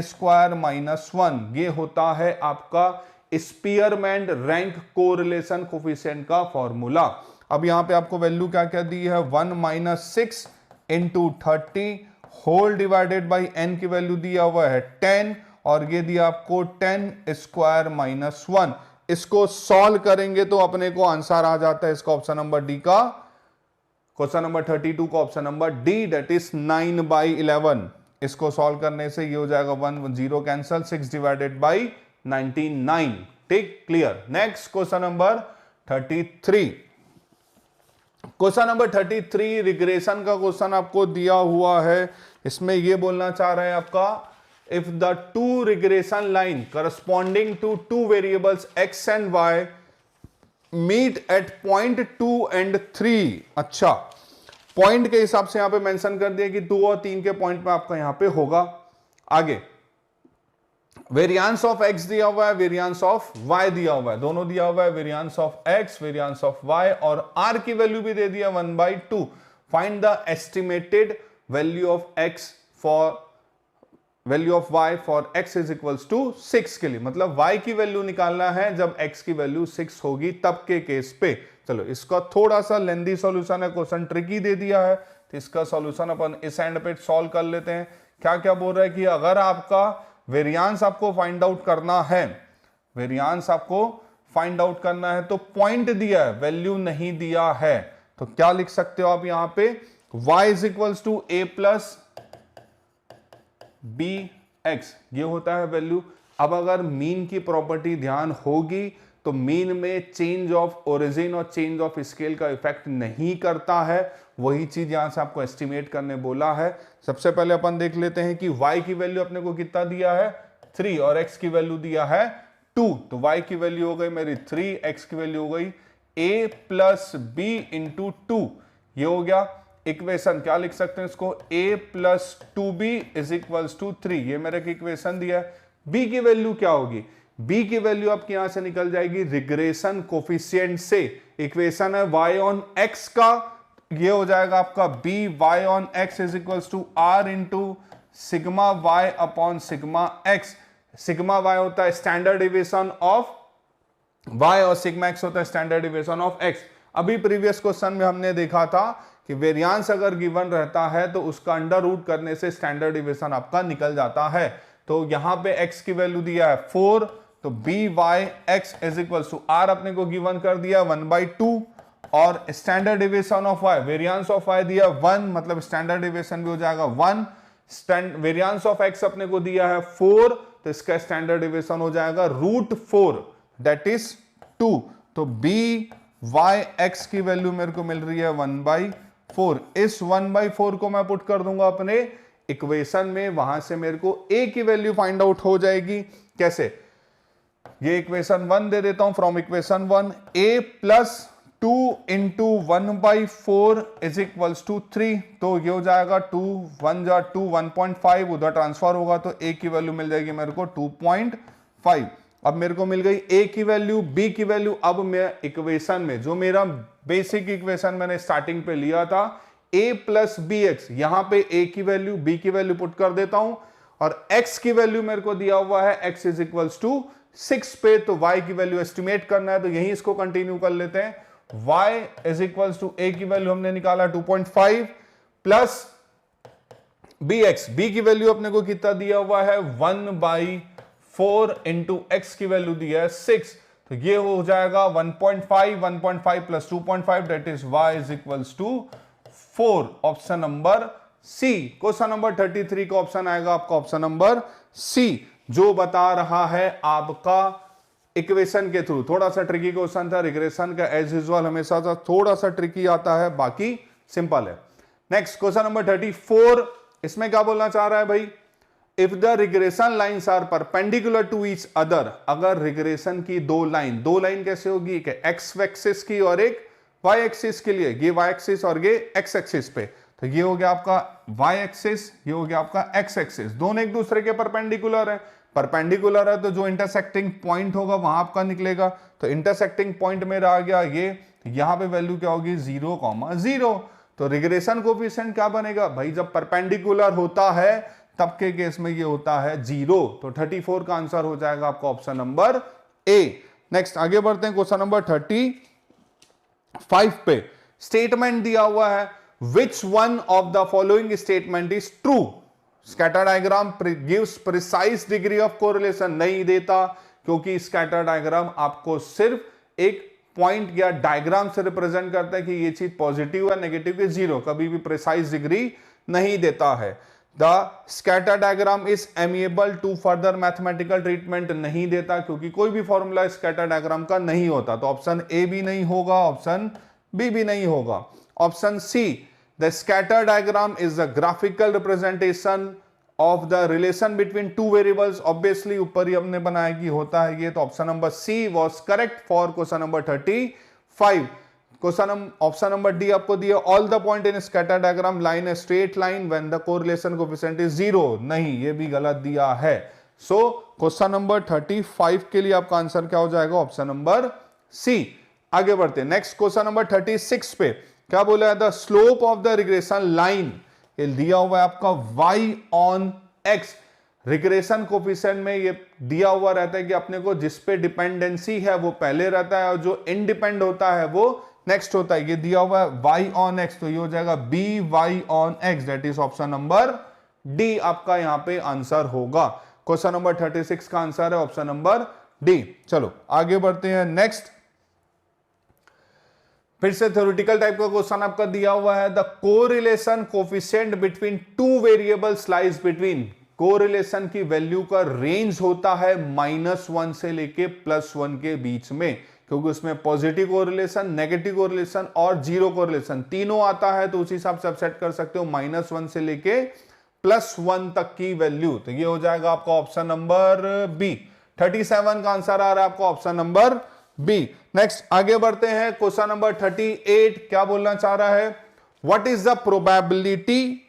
square minus 1। ये होता है आपका स्पीयरमैन रैंक कोरिलेशन कोएफिशिएंट का फॉर्मूला। अब यहां पे आपको वैल्यू क्या क्या दी है, 1 minus 6 into 30 whole divided by n की वैल्यू दिया हुआ है 10 और ये दिया आपको 10 स्क्वायर माइनस 1। इसको सॉल्व करेंगे तो अपने को आंसर आ जाता है इसका ऑप्शन नंबर डी का, क्वेश्चन नंबर 32 का option number D, that is 9/11। इसको सॉल्व करने से ये हो जाएगा 1 0 कैंसल, 6 डिवाइडेड बाई 99। ठीक, clear. Next question number 33। Question number 33 regression का क्वेश्चन आपको दिया हुआ है। इसमें ये बोलना चाह रहे हैं आपका, if the two regression line corresponding to two variables x and y meet at point 2 and 3। अच्छा, पॉइंट के हिसाब से यहां पे मेंशन कर दिया कि 2 और 3 के पॉइंट पे आपका यहां पे होगा। आगे वेरिएंस ऑफ x दिया हुआ है, वेरिएंस ऑफ y दिया हुआ है, दोनों दिया हुआ है, variance of x, variance of y, और r की वैल्यू भी दे दिया 1/2। Find the estimated value of x for value of y for x is equals to 6 के लिए, मतलब y की वैल्यू निकालना है जब x की वैल्यू 6 होगी तब के केस पे। चलो, इसका थोड़ा सा लेंदी सॉल्यूशन है, क्वेश्चन ट्रिकी दे दिया है, तो इसका सॉल्यूशन अपन इस एंड पे सॉल्व कर लेते हैं। क्या क्या बोल रहा है कि अगर आपका वेरिएंस आपको फाइंड आउट करना है, वेरिएंस आपको फाइंड आउट करना है तो पॉइंट दिया है, वैल्यू नहीं दिया है, तो क्या लिख सकते हो आप यहां पे, y is equals to a plus B x, ये होता है वैल्यू। अब अगर मीन की प्रॉपर्टी ध्यान होगी तो मीन में चेंज ऑफ ओरिजिन और चेंज ऑफ स्केल का इफेक्ट नहीं करता है, वही चीज यहां से आपको एस्टिमेट करने बोला है। सबसे पहले अपन देख लेते हैं कि y की वैल्यू अपने को कितना दिया है 3 और x की वैल्यू दिया है 2, तो y की वैल्यू हो गई मेरी 3, x की वैल्यू हो गई a प्लस बी इंटू 2। ये हो गया इक्वेशन, क्या लिख सकते हैं इसको, a plus 2b is equals to 3। ये मेरे को इक्वेशन दिया है। b की वैल्यू क्या होगी, b की वैल्यू आपकी यहां से निकल जाएगी रिग्रेशन कोफिशिएंट से। इक्वेशन है y ऑन x का, ये हो जाएगा आपका b y on x is equals to r into sigma y upon sigma x। Sigma y होता है स्टैंडर्ड डेविएशन ऑफ y और सिग्मा x होता है स्टैंडर्ड डेविएशन ऑफ x। अभी प्रीवियस क्वेश्चन में हमने देखा था कि वेरिएंस अगर गिवन रहता है तो उसका अंडर रूट करने से स्टैंडर्ड डेविएशन आपका निकल जाता है। तो यहां पे x की वैल्यू दिया है 4, तो B Y X is equal to r अपने को गिवन कर दिया 1/2 और standard deviation of y, variance of y दिया 1, मतलब स्टैंडर्ड डेविएशन भी हो जाएगा 1। वेरिएंस ऑफ x अपने को दिया है 4, तो इसका स्टैंडर्ड डेविएशन हो जाएगा √4 दैट इज 2। तो बी वाई एक्स की वैल्यू मेरे को मिल रही है 1/4। इस 1/4 को मैं पुट कर दूंगा अपने इक्वेशन में, वहां से मेरे को a की वैल्यू फाइंड आउट हो जाएगी। कैसे, ये इक्वेशन 1 दे देता हूं, from equation 1 a plus 2 into 1/4 is equals to 3। तो ये हो जाएगा 2 1 जा 2 1.5, उधर ट्रांसफर होगा तो a की वैल्यू मिल जाएगी मेरे को 2.5। अब मेरे को मिल गई a की वैल्यू, b की वैल्यू। अब मैं इक्वेशन में जो मेरा बेसिक इक्वेशन मैंने स्टार्टिंग पे लिया था a प्लस बी एक्स, यहां पे a की वैल्यू b की वैल्यू पुट कर देता हूं और x की वैल्यू मेरे को दिया हुआ है x इज इक्वल्स टू 6 पे, तो y की वैल्यू एस्टिमेट करना है, तो यही इसको कंटिन्यू कर लेते हैं। y is equal to a की वैल्यू हमने निकाला 2.5 प्लस bx, b की वैल्यू अपने को कितना दिया हुआ है 1/4 इंटू x की वैल्यू दिया है 6, तो ये हो जाएगा 1.5 plus 2.5 that is y is equals to 4। Option number C, question number 33 का ऑप्शन आएगा आपका ऑप्शन नंबर सी, जो बता रहा है आपका इक्वेशन के थ्रू। थोड़ा सा ट्रिकी क्वेश्चन था, रिग्रेशन का एज यूजुअल हमेशा सा थोड़ा सा ट्रिकी आता है, बाकी सिंपल है। नेक्स्ट क्वेश्चन नंबर 34, इसमें क्या बोलना चाह रहा है भाई, if the regression lines are perpendicular to each other, अगर रिग्रेशन की दो लाइन कैसे होगी, एक्स एक्सिस की और एक वाई एक्सिस के लिए, ये वाई एक्सिस और ये एक्स एक्सिस पे, तो ये हो गया आपका वाई एक्सिस, ये हो गया आपका एक्स एक्सिस, दोनों एक दूसरे के परपेंडिकुलर है। परपेंडिकुलर है तो जो इंटरसेक्टिंग पॉइंट होगा वहां आपका निकलेगा, तो इंटरसेक्टिंग पॉइंट मेरा आ गया ये, यहां पे वैल्यू क्या होगी 0,0, तो रिग्रेशन कोफिशिएंट क्या बनेगा भाई, जब परपेंडिकुलर होता है तब के केस में ये होता है 0, तो 34 का आंसर हो जाएगा आपका ऑप्शन नंबर ए। नेक्स्ट आगे बढ़ते हैं क्वेश्चन नंबर 35 पे, स्टेटमेंट दिया हुआ है, which one of the following statement is true, scatter diagram gives precise degree of correlation, नहीं देता, क्योंकि स्कैटर डायग्राम आपको सिर्फ एक पॉइंट या डायग्राम से रिप्रेजेंट करता है कि ये चीज पॉजिटिव है नेगेटिव के 0, कभी भी प्रिसाइज डिग्री नहीं देता है। The scatter diagram is amiable to further mathematical treatment, नहीं देता, क्योंकि कोई भी फॉर्मूला स्कैटर डायग्राम का नहीं होता, तो ऑप्शन ए भी नहीं होगा, ऑप्शन बी भी नहीं होगा। Option C, the scatter diagram is the graphical representation of the relation between two variables, obviously ऊपर ही हमने बनाया कि होता है ये, तो option number C was correct for question number 35। Question option number D आपको दिया, all the point in scatter diagram line a straight line when the correlation coefficient is 0, नहीं, ये भी गलत दिया है। सो क्वेश्चन नंबर 35 के लिए आपका आंसर क्या हो जाएगा, ऑप्शन नंबर सी। आगे बढ़ते हैं, नेक्स्ट क्वेश्चन नंबर 36 पे क्या बोला है, the slope of the regression line, ये दिया हुआ है आपका y on x, regression coefficient में ये दिया हुआ रहता है कि अपने को जिस पे डिपेंडेंसी है वो पहले रहता है और जो इंडिपेंडेंट होता है वो नेक्स्ट होता है, ये दिया हुआ है y ऑन x, तो ये हो जाएगा by on x, that is option number D आपका यहां पे आंसर होगा। क्वेश्चन नंबर 36 का आंसर है ऑप्शन नंबर डी। चलो आगे बढ़ते हैं, नेक्स्ट फिर से थ्योरेटिकल टाइप का क्वेश्चन आपका दिया हुआ है, the correlation coefficient between two variables lies between, correlation की वैल्यू का रेंज होता है -1 से लेके +1 के बीच में, क्योंकि उसमें पॉजिटिव कोरिलेशन, नेगेटिव कोरिलेशन और जीरो कोरिलेशन तीनों आता है, तो उसी हिसाब से आप सेट कर सकते हो -1 से लेके +1 तक की वैल्यू, तो ये हो जाएगा आपका ऑप्शन नंबर बी। 37 का आंसर आ रहा है आपका ऑप्शन नंबर बी। नेक्स्ट आगे बढ़ते हैं, क्वेश्चन नंबर 38 क्या बोलना चाह रहा है, what is the probability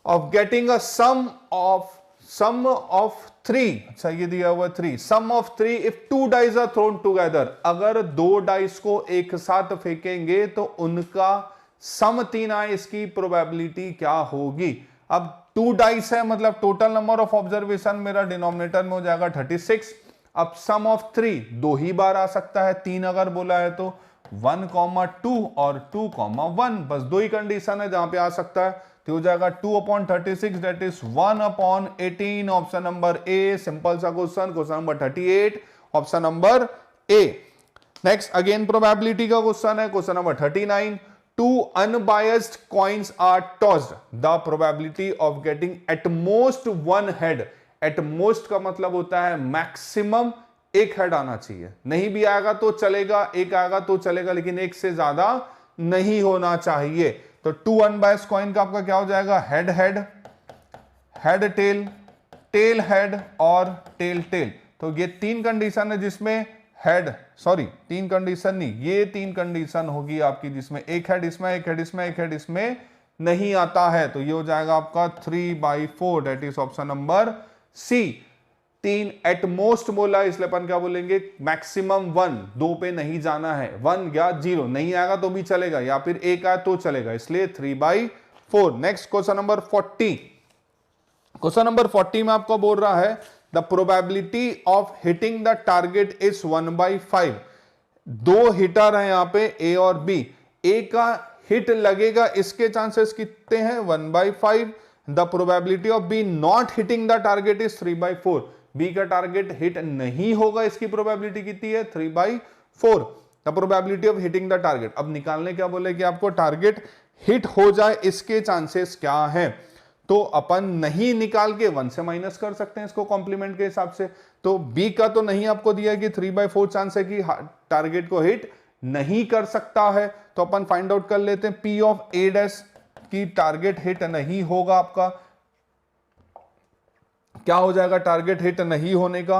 of getting a sum of 3, अच्छा ये दिया हुआ 3, sum of 3 if 2 dice are thrown together, अगर 2 डाइस को एक साथ फेंकेंगे तो उनका सम 3 आए, इसकी प्रोबेबिलिटी क्या होगी। अब 2 डाइस है, मतलब टोटल नंबर ऑफ ऑब्जर्वेशन मेरा डिनोमिनेटर में हो जाएगा 36, अब सम ऑफ 3 2 ही बार आ सकता है, 3 अगर बोला है तो 1,2 और 2,1, बस 2 ही कंडीशन है जहां पे आ सकता है, तो हो जाएगा 2/36 that is 1/18, option number A. Simple सा question, question number 38 option number ए। नेक्स्ट अगेन प्रोबेबिलिटी का क्वेश्चन है, question number 39, 2 unbiased coins are tossed, the probability of getting at most 1 head, at most का मतलब होता है मैक्सिमम एक हेड आना चाहिए, नहीं भी आएगा तो चलेगा, एक आएगा तो चलेगा, लेकिन एक से ज्यादा नहीं होना चाहिए। तो 2 अनबायस्ड कॉइन का आपका क्या हो जाएगा, head head, head tail, tail head और टेल टेल, तो ये 3 कंडीशन है जिसमें हेड, सॉरी 3 कंडीशन नहीं, ये 3 कंडीशन होगी आपकी जिसमें एक हेड इसमें, एक हेड इसमें, एक हेड इसमें नहीं आता है, तो ये हो जाएगा आपका 3/4 that is option number C. 3 at most बोला, इसलिए अपन क्या बोलेंगे, मैक्सिमम 1, 2 पे नहीं जाना है, 1 या 0 नहीं आएगा तो भी चलेगा, या फिर 1 आया तो चलेगा, इसलिए 3/4। Next question number 40, question number 40 में आपको बोल रहा है the probability of hitting the target is 1/5। दो हिटर है यहां पे ए और बी, ए का हिट लगेगा इसके चांसेस कितने हैं 1/5। The probability of B not hitting the target is 3/4। B का टारगेट हिट नहीं होगा, इसकी प्रोबेबिलिटी कितनी है 3/4। The probability of hitting the target, अब निकालने क्या बोले कि आपको टारगेट हिट हो जाए इसके चांसेस क्या है, तो अपन नहीं निकाल के 1 से माइनस कर सकते हैं इसको कॉम्प्लीमेंट के हिसाब से। तो बी का तो नहीं आपको दिया कि 3/4 चांस है कि टारगेट को हिट नहीं कर सकता है, तो अपन फाइंड आउट कर लेते हैं पी ऑफ ए डैश की टारगेट हिट नहीं होगा आपका। क्या हो जाएगा टारगेट हिट नहीं होने का,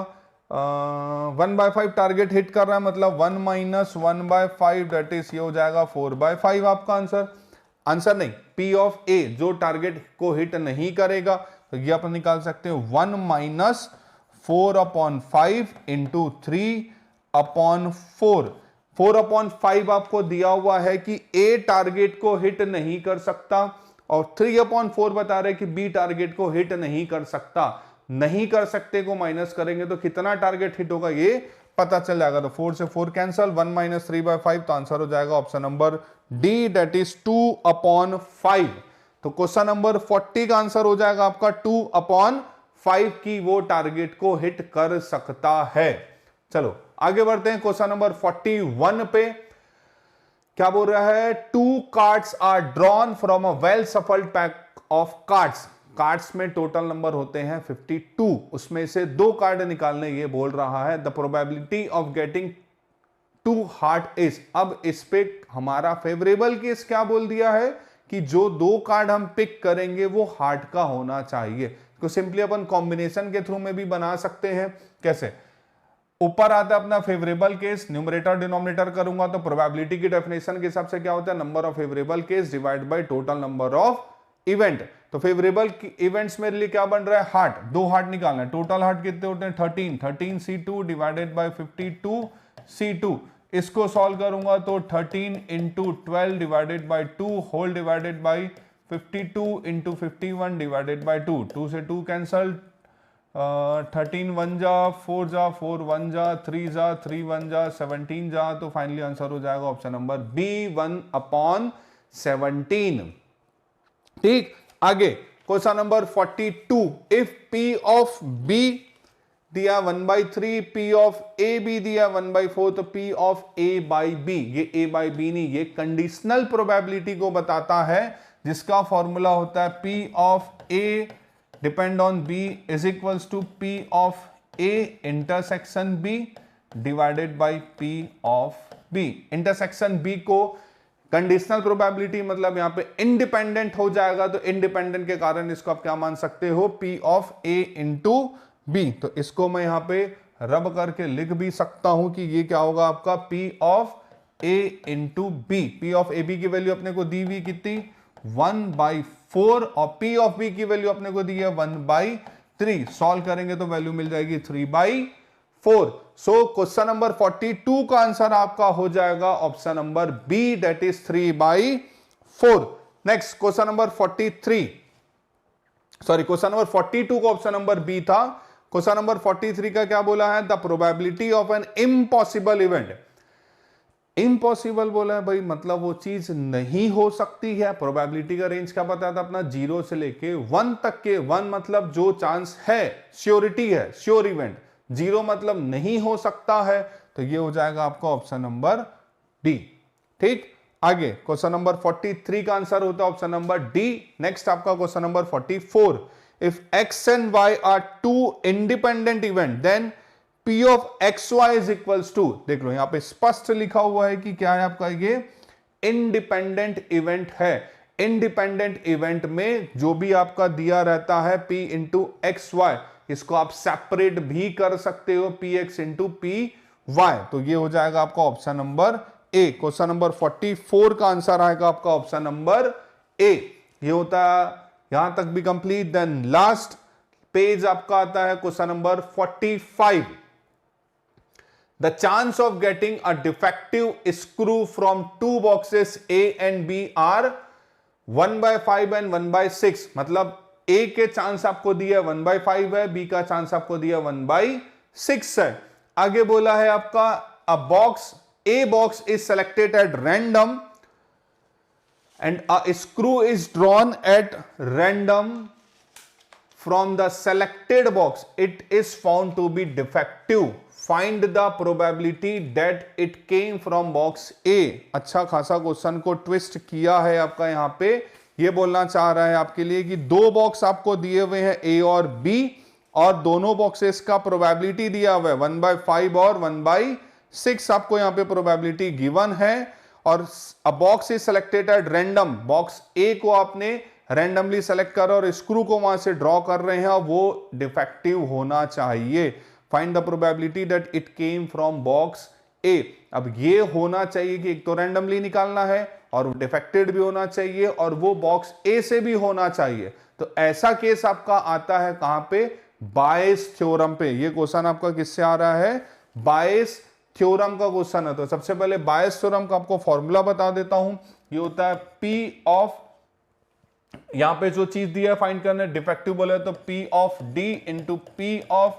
1/5 टारगेट हिट कर रहा है मतलब 1 - 1/5 दैट इज ये हो जाएगा 4/5 आपका आंसर। आंसर नहीं, पी ऑफ ए जो टारगेट को हिट नहीं करेगा, तो ये अपन निकाल सकते हैं 1 - 4/5 इंटू 3/4। 4/5 आपको दिया हुआ है कि ए टारगेट को हिट नहीं कर सकता, और 3/4 बता रहे कि बी टारगेट को हिट नहीं कर सकता। नहीं कर सकते को माइनस करेंगे तो कितना टारगेट हिट होगा ये पता चल जाएगा। तो 4 से 4 कैंसल, 1 - 3/5, तो आंसर हो जाएगा option number D that is 2/5। तो क्वेश्चन नंबर 40 का आंसर हो जाएगा आपका 2/5 की वो टारगेट को हिट कर सकता है। चलो आगे बढ़ते हैं क्वेश्चन नंबर 41 पे। क्या बोल रहा है, 2 cards are drawn from a well shuffled pack of cards. Cards में टोटल नंबर होते हैं 52, उसमें से 2 कार्ड निकालने ये बोल रहा है। The probability of getting 2 heart is. अब इस पे हमारा फेवरेबल केस क्या बोल दिया है कि जो 2 कार्ड हम पिक करेंगे वो हार्ट का होना चाहिए। तो सिंपली अपन कॉम्बिनेशन के थ्रू में भी बना सकते हैं। कैसे, ऊपर आता है अपना फेवरेबल केस, न्यूमरेटर डिनोमिनेटर करूंगा तो प्रोबेबिलिटी की डेफिनेशन के हिसाब से क्या होता है, number of favourable case divide by total number of event. तो फेवरेबल इवेंट्स मेरे लिए क्या बन रहा है, हार्ट। 2 हार्ट निकालना है, टोटल हार्ट कितने होते हैं 13 C2 डिवाइडेड बाय 52 C2। इसको सॉल्व करूंगा तो 13 × 12 divided by 2 whole divided by 52 × 51 divided by 2। 2 से 2 कैंसल, 13 1 जा 4 जा 4 1 जा 3 जा 3 1 जा 17 जा, तो फाइनली आंसर हो जाएगा ऑप्शन नंबर बी 1/17। ठीक, आगे question number 42। If P of B दिया 1/3, पी ऑफ ए बी दिया 1/4, तो P of A by B, ये ए बाई बी नहीं, ये कंडीशनल प्रोबेबिलिटी को बताता है, जिसका फॉर्मूला होता है P of A depend on B is equals to P of A intersection B divided by P of B. Intersection B को कंडीशनल प्रोबेबिलिटी मतलब यहां पे इंडिपेंडेंट हो जाएगा, तो इंडिपेंडेंट के कारण इसको आप क्या मान सकते हो, P of A into B. तो इसको मैं यहां पे रब करके लिख भी सकता हूं कि ये क्या होगा आपका P of A into B. P of A B की वैल्यू अपने को दी हुई कितनी 1/4, और पी ऑफ बी की वैल्यू अपने को दी है 1/3। सॉल्व करेंगे तो वैल्यू मिल जाएगी 3/4। सो क्वेश्चन नंबर 42 का आंसर आपका हो जाएगा option number B that is 3/4। Next question number 43, sorry question number 42 का ऑप्शन नंबर बी था। क्वेश्चन नंबर 43 का क्या बोला है, the probability of an impossible event. Impossible बोला है भाई, मतलब वो चीज नहीं हो सकती है। प्रोबेबिलिटी का रेंज क्या बताया था अपना, 0 से लेके 1 तक के। 1 मतलब जो चांस है, श्योरिटी है, श्योर इवेंट। 0 मतलब नहीं हो सकता है, तो ये हो जाएगा आपका ऑप्शन नंबर डी। ठीक, आगे क्वेश्चन नंबर 43 का आंसर होता है ऑप्शन नंबर डी। नेक्स्ट आपका question number 44। If x and y are 2 independent event, then p of xy is equals to, देख लो यहां पे स्पष्ट लिखा हुआ है कि क्या है आपका, ये इंडिपेंडेंट इवेंट है। इंडिपेंडेंट इवेंट में जो भी आपका दिया रहता है p इंटू एक्स वाई, इसको आप सेपरेट भी कर सकते हो px इंटू पी वाई। तो ये हो जाएगा आपका option number A. Question number 44 का आंसर आएगा आपका ऑप्शन नंबर ए। ये होता है यहां तक भी कंप्लीट। देन लास्ट पेज आपका आता है question number 45। The chance of getting a defective screw from 2 boxes A and B are 1/5 and 1/6। मतलब ए के चांस आपको दिया 1/5 है, बी का चांस आपको दिया 1/6 है। आगे बोला है आपका a box is selected at random and a screw is drawn at random from the selected box. It is found to be defective. Find the probability that it came from box A. अच्छा खासा क्वेश्चन को ट्विस्ट किया है आपका यहां पे। ये बोलना चाह रहा है आपके लिए कि दो बॉक्स आपको दिए हुए हैं A और B, और दोनों बॉक्सेस का प्रोबेबिलिटी दिया हुआ है 1/5 और 1/6 आपको यहां पे प्रोबेबिलिटी गिवन है। और a box is selected at random, box A को आपने रैंडमली सेलेक्ट करा और स्क्रू को वहां से ड्रॉ कर रहे हैं, और वो डिफेक्टिव होना चाहिए। Find the probability that it came from box A. अब ये होना चाहिए कि एक तो रैंडमली निकालना है और डिफेक्टेड भी होना चाहिए और वो बॉक्स ए से भी होना चाहिए। तो ऐसा केस आपका आता है कहां पे? बायस थ्योरम पे। ये क्वेश्चन आपका किससे आ रहा है? बायस थ्योरम का क्वेश्चन है। तो सबसे पहले बायस थ्योरम का आपको फॉर्मूला बता देता हूं। ये होता है P ऑफ, यहां पे जो चीज दिया है फाइंड करना है, डिफेक्टिव बोले तो P of D into P of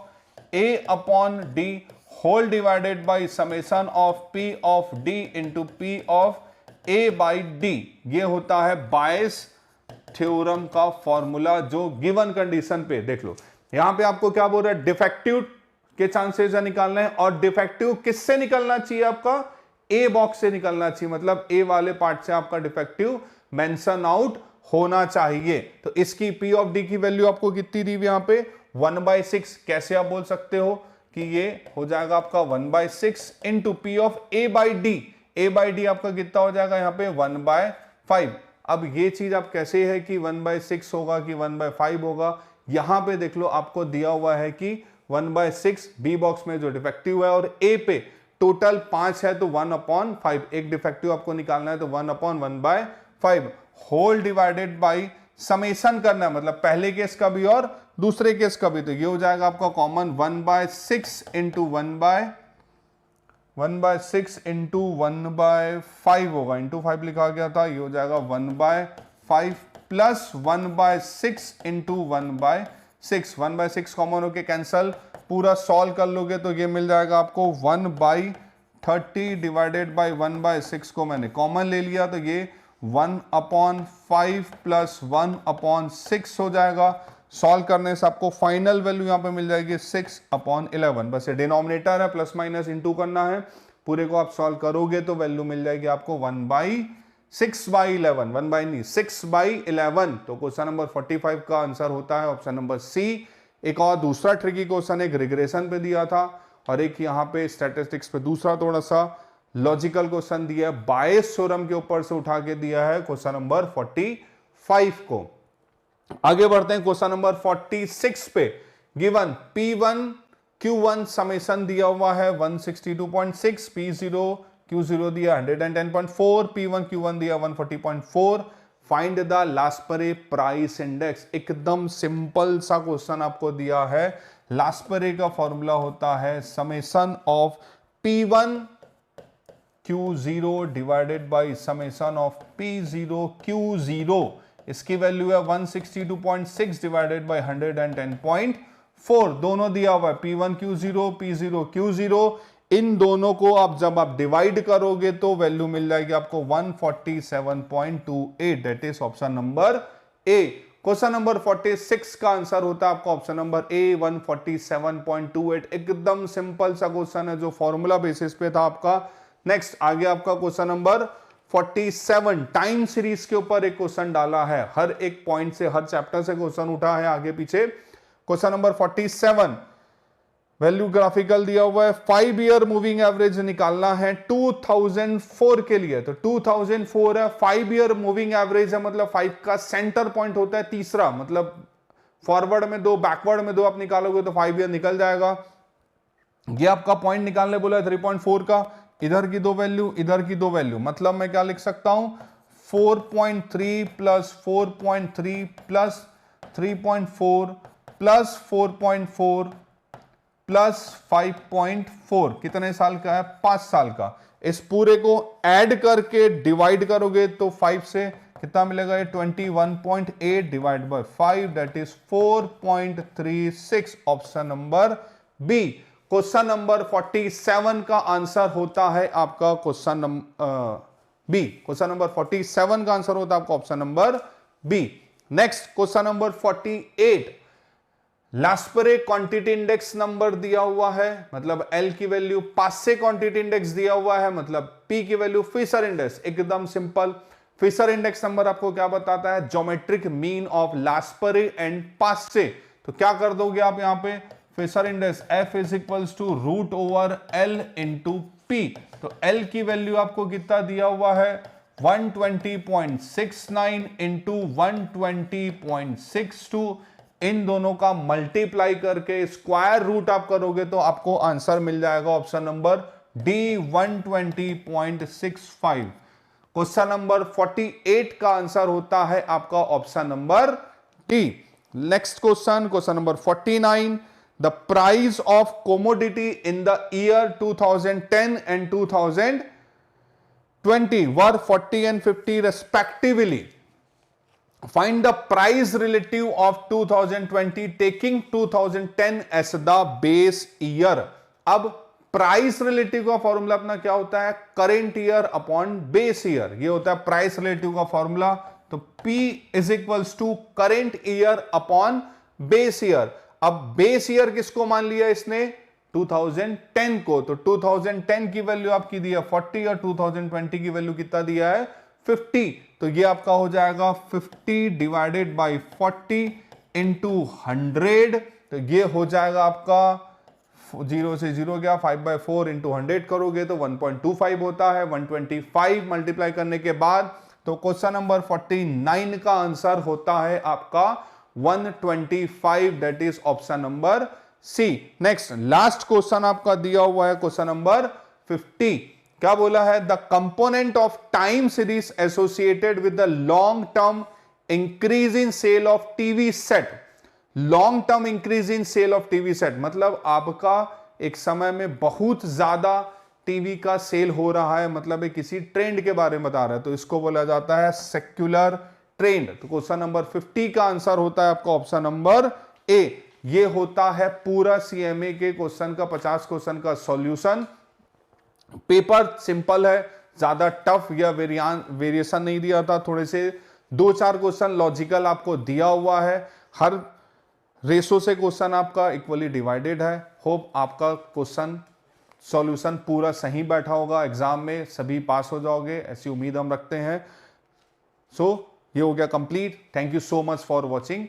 A upon D whole divided by summation of P of D into P of A by D। ये होता है बायस थ्योरम का फॉर्मूला जो गिवन कंडीशन पे। देख लो यहां पे आपको क्या बोल रहा है, डिफेक्टिव के चांसेस निकालना है, और डिफेक्टिव किससे निकलना चाहिए? आपका ए बॉक्स से निकलना चाहिए, मतलब ए वाले पार्ट से आपका डिफेक्टिव मेंशन आउट होना चाहिए। तो इसकी P ऑफ D की वैल्यू आपको कितनी दी हुई यहां पे? 1/6। कैसे आप बोल सकते हो कि ये हो जाएगा आपका 1/6 into P of A by D। A by D आपका कितना हो जाएगा यहां पे? 1/5। अब ये चीज आप कैसे है कि 1/6 होगा कि 1/5 होगा? यहां पे देख लो आपको दिया हुआ है कि 1/6 बी बॉक्स में जो डिफेक्टिव है, और ए पे टोटल 5 है तो 1/5। एक डिफेक्टिव आपको निकालना है तो 1/1/5 होल डिवाइडेड बाई समेशन करना है, मतलब पहले केस का भी और दूसरे केस का भी। तो ये हो जाएगा आपका कॉमन 1/6 इंटू 1/6 इंटू 1/5 होगा, इंटू 5 लिखा गया था। ये हो जाएगा 1/5 प्लस 1/6 इंटू 1/6। 1/6 कॉमन होके कैंसल, पूरा सॉल्व कर लोगे तो ये मिल जाएगा आपको 1/30 डिवाइडेड बाई 1/6 को मैंने कॉमन ले लिया, तो ये 1/5 प्लस 1/6 हो जाएगा। सॉल्व करने से आपको फाइनल वैल्यू यहां पे मिल जाएगी 6/11। बस ये डिनोमिनेटर है, प्लस माइनस इंटू करना है। पूरे को आप सॉल्व करोगे तो वैल्यू मिल जाएगी आपको 6/11, 6/11। तो क्वेश्चन नंबर 45 का आंसर होता है ऑप्शन नंबर सी। एक और दूसरा ट्रिकी क्वेश्चन एक रिग्रेशन पे दिया था, और एक यहाँ पे स्टैटिस्टिक्स पे दूसरा थोड़ा सा लॉजिकल क्वेश्चन दिया है, बायस थ्योरम के ऊपर से उठा के दिया है क्वेश्चन नंबर 45 को। आगे बढ़ते हैं क्वेश्चन नंबर 46 पे। गिवन P1 Q1 समेशन दिया हुआ है 162.6, P0 Q0 दिया 110.4, P1 Q1 दिया 140.4। Find the Laspeyres price index. एकदम सिंपल सा क्वेश्चन आपको दिया है। लास्परे का फॉर्मूला होता है summation of P1 Q0 divided by summation of P0 Q0। इसकी वैल्यू है 162.6 डिवाइडेड बाई 110.4। दोनों दिया हुआ है P1 Q0 P0 Q0। इन दोनों को आप जब आप डिवाइड करोगे तो वैल्यू मिल जाएगी आपको 147.28। That is option number A. Question number 46 का आंसर होता है आपका ऑप्शन नंबर ए 147.28। एकदम सिंपल सा क्वेश्चन है जो फॉर्मूला बेसिस पे था आपका। नेक्स्ट आगे आपका क्वेश्चन नंबर 47 टाइम सीरीज के ऊपर एक क्वेश्चन डाला है। हर एक पॉइंट से, हर चैप्टर से क्वेश्चन उठा है आगे पीछे। क्वेश्चन नंबर 47 वैल्यू ग्राफिकल दिया हुआ है। 5 ईयर मूविंग एवरेज निकालना है 2004 के लिए। तो 2004 है, 5 ईयर मूविंग एवरेज है, मतलब 5 का सेंटर पॉइंट होता है तीसरा, मतलब फॉरवर्ड में 2 बैकवर्ड में 2 आप निकालोगे तो 5 ईयर निकल जाएगा। ये आपका पॉइंट निकालने बोला है 3.4 का। इधर की 2 वैल्यू, इधर की 2 वैल्यू, मतलब मैं क्या लिख सकता हूं 4.3 प्लस 4.3 प्लस 3.4 प्लस 4.4 प्लस 5.4। कितने साल का है? 5 साल का। इस पूरे को ऐड करके डिवाइड करोगे तो 5 से कितना मिलेगा ये 21.8 divide by 5 that is 4.36 option number B. Question number 47 का आंसर होता है आपका question number B. Question number 47 का आंसर होता है आपका option number B. Next question number 48, Laspeyres quantity index number दिया हुआ है, मतलब एल की वैल्यू, पासे क्वांटिटी इंडेक्स दिया हुआ है, मतलब पी की वैल्यू, फिशर इंडेक्स एकदम सिंपल। फिशर इंडेक्स नंबर आपको क्या बताता है? Geometric mean of Laspeyres and Paasche. तो क्या कर दोगे आप यहां पे? Fisher index F is equals to root over L into P. तो एल की वैल्यू आपको कितना दिया हुआ है? 120.69 इंटू 120.62। इन दोनों का मल्टीप्लाई करके स्क्वायर रूट आप करोगे तो आपको आंसर मिल जाएगा option number D 120.65। Question number 48 का आंसर होता है आपका option number D. Next question, question number 49, the price of commodity in the year 2010 and 2020 were 40 and 50 respectively. Find the price relative of 2020 taking 2010 as the base year. अब प्राइस रिलेटिव का फॉर्मूला अपना क्या होता है? Current year upon base year, ये होता है प्राइस रिलेटिव का फॉर्मूला। तो P is equals to current year upon base year. अब बेस ईयर किसको मान लिया इसने? 2010 को। तो 2010 की वैल्यू आपकी दी है 40 और 2020 की वैल्यू कितना दिया है? 50। तो ये आपका हो जाएगा 50 डिवाइडेड बाई 40 इंटू 100। तो ये हो जाएगा आपका 0 से 0 गया, 5/4 इंटू 100 करोगे तो 1.25 होता है। 125 मल्टीप्लाई करने के बाद तो क्वेश्चन नंबर 49 का आंसर होता है आपका 125, that is option number C. Next last question आपका दिया हुआ है क्वेश्चन नंबर 50। क्या बोला है? The component of time series associated with the long term increase in sale of TV set. Long term increase in sale of TV set मतलब आपका एक समय में बहुत ज्यादा टीवी का सेल हो रहा है, मतलब किसी ट्रेंड के बारे में बता रहा है, तो इसको बोला जाता है सेक्युलर ट्रेंड। तो क्वेश्चन नंबर 50 का आंसर होता है आपका ऑप्शन नंबर ए। ये होता है पूरा सीएमए के क्वेश्चन का 50 क्वेश्चन का सॉल्यूशन। पेपर सिंपल है, ज्यादा टफ या वेरिएशन नहीं दिया था, थोड़े से 2-4 क्वेश्चन लॉजिकल आपको दिया हुआ है। हर रेशो से क्वेश्चन आपका इक्वली डिवाइडेड है। होप आपका क्वेश्चन सॉल्यूशन पूरा सही बैठा होगा, एग्जाम में सभी पास हो जाओगे, ऐसी उम्मीद हम रखते हैं। सो ये हो गया complete. Thank you so much for watching.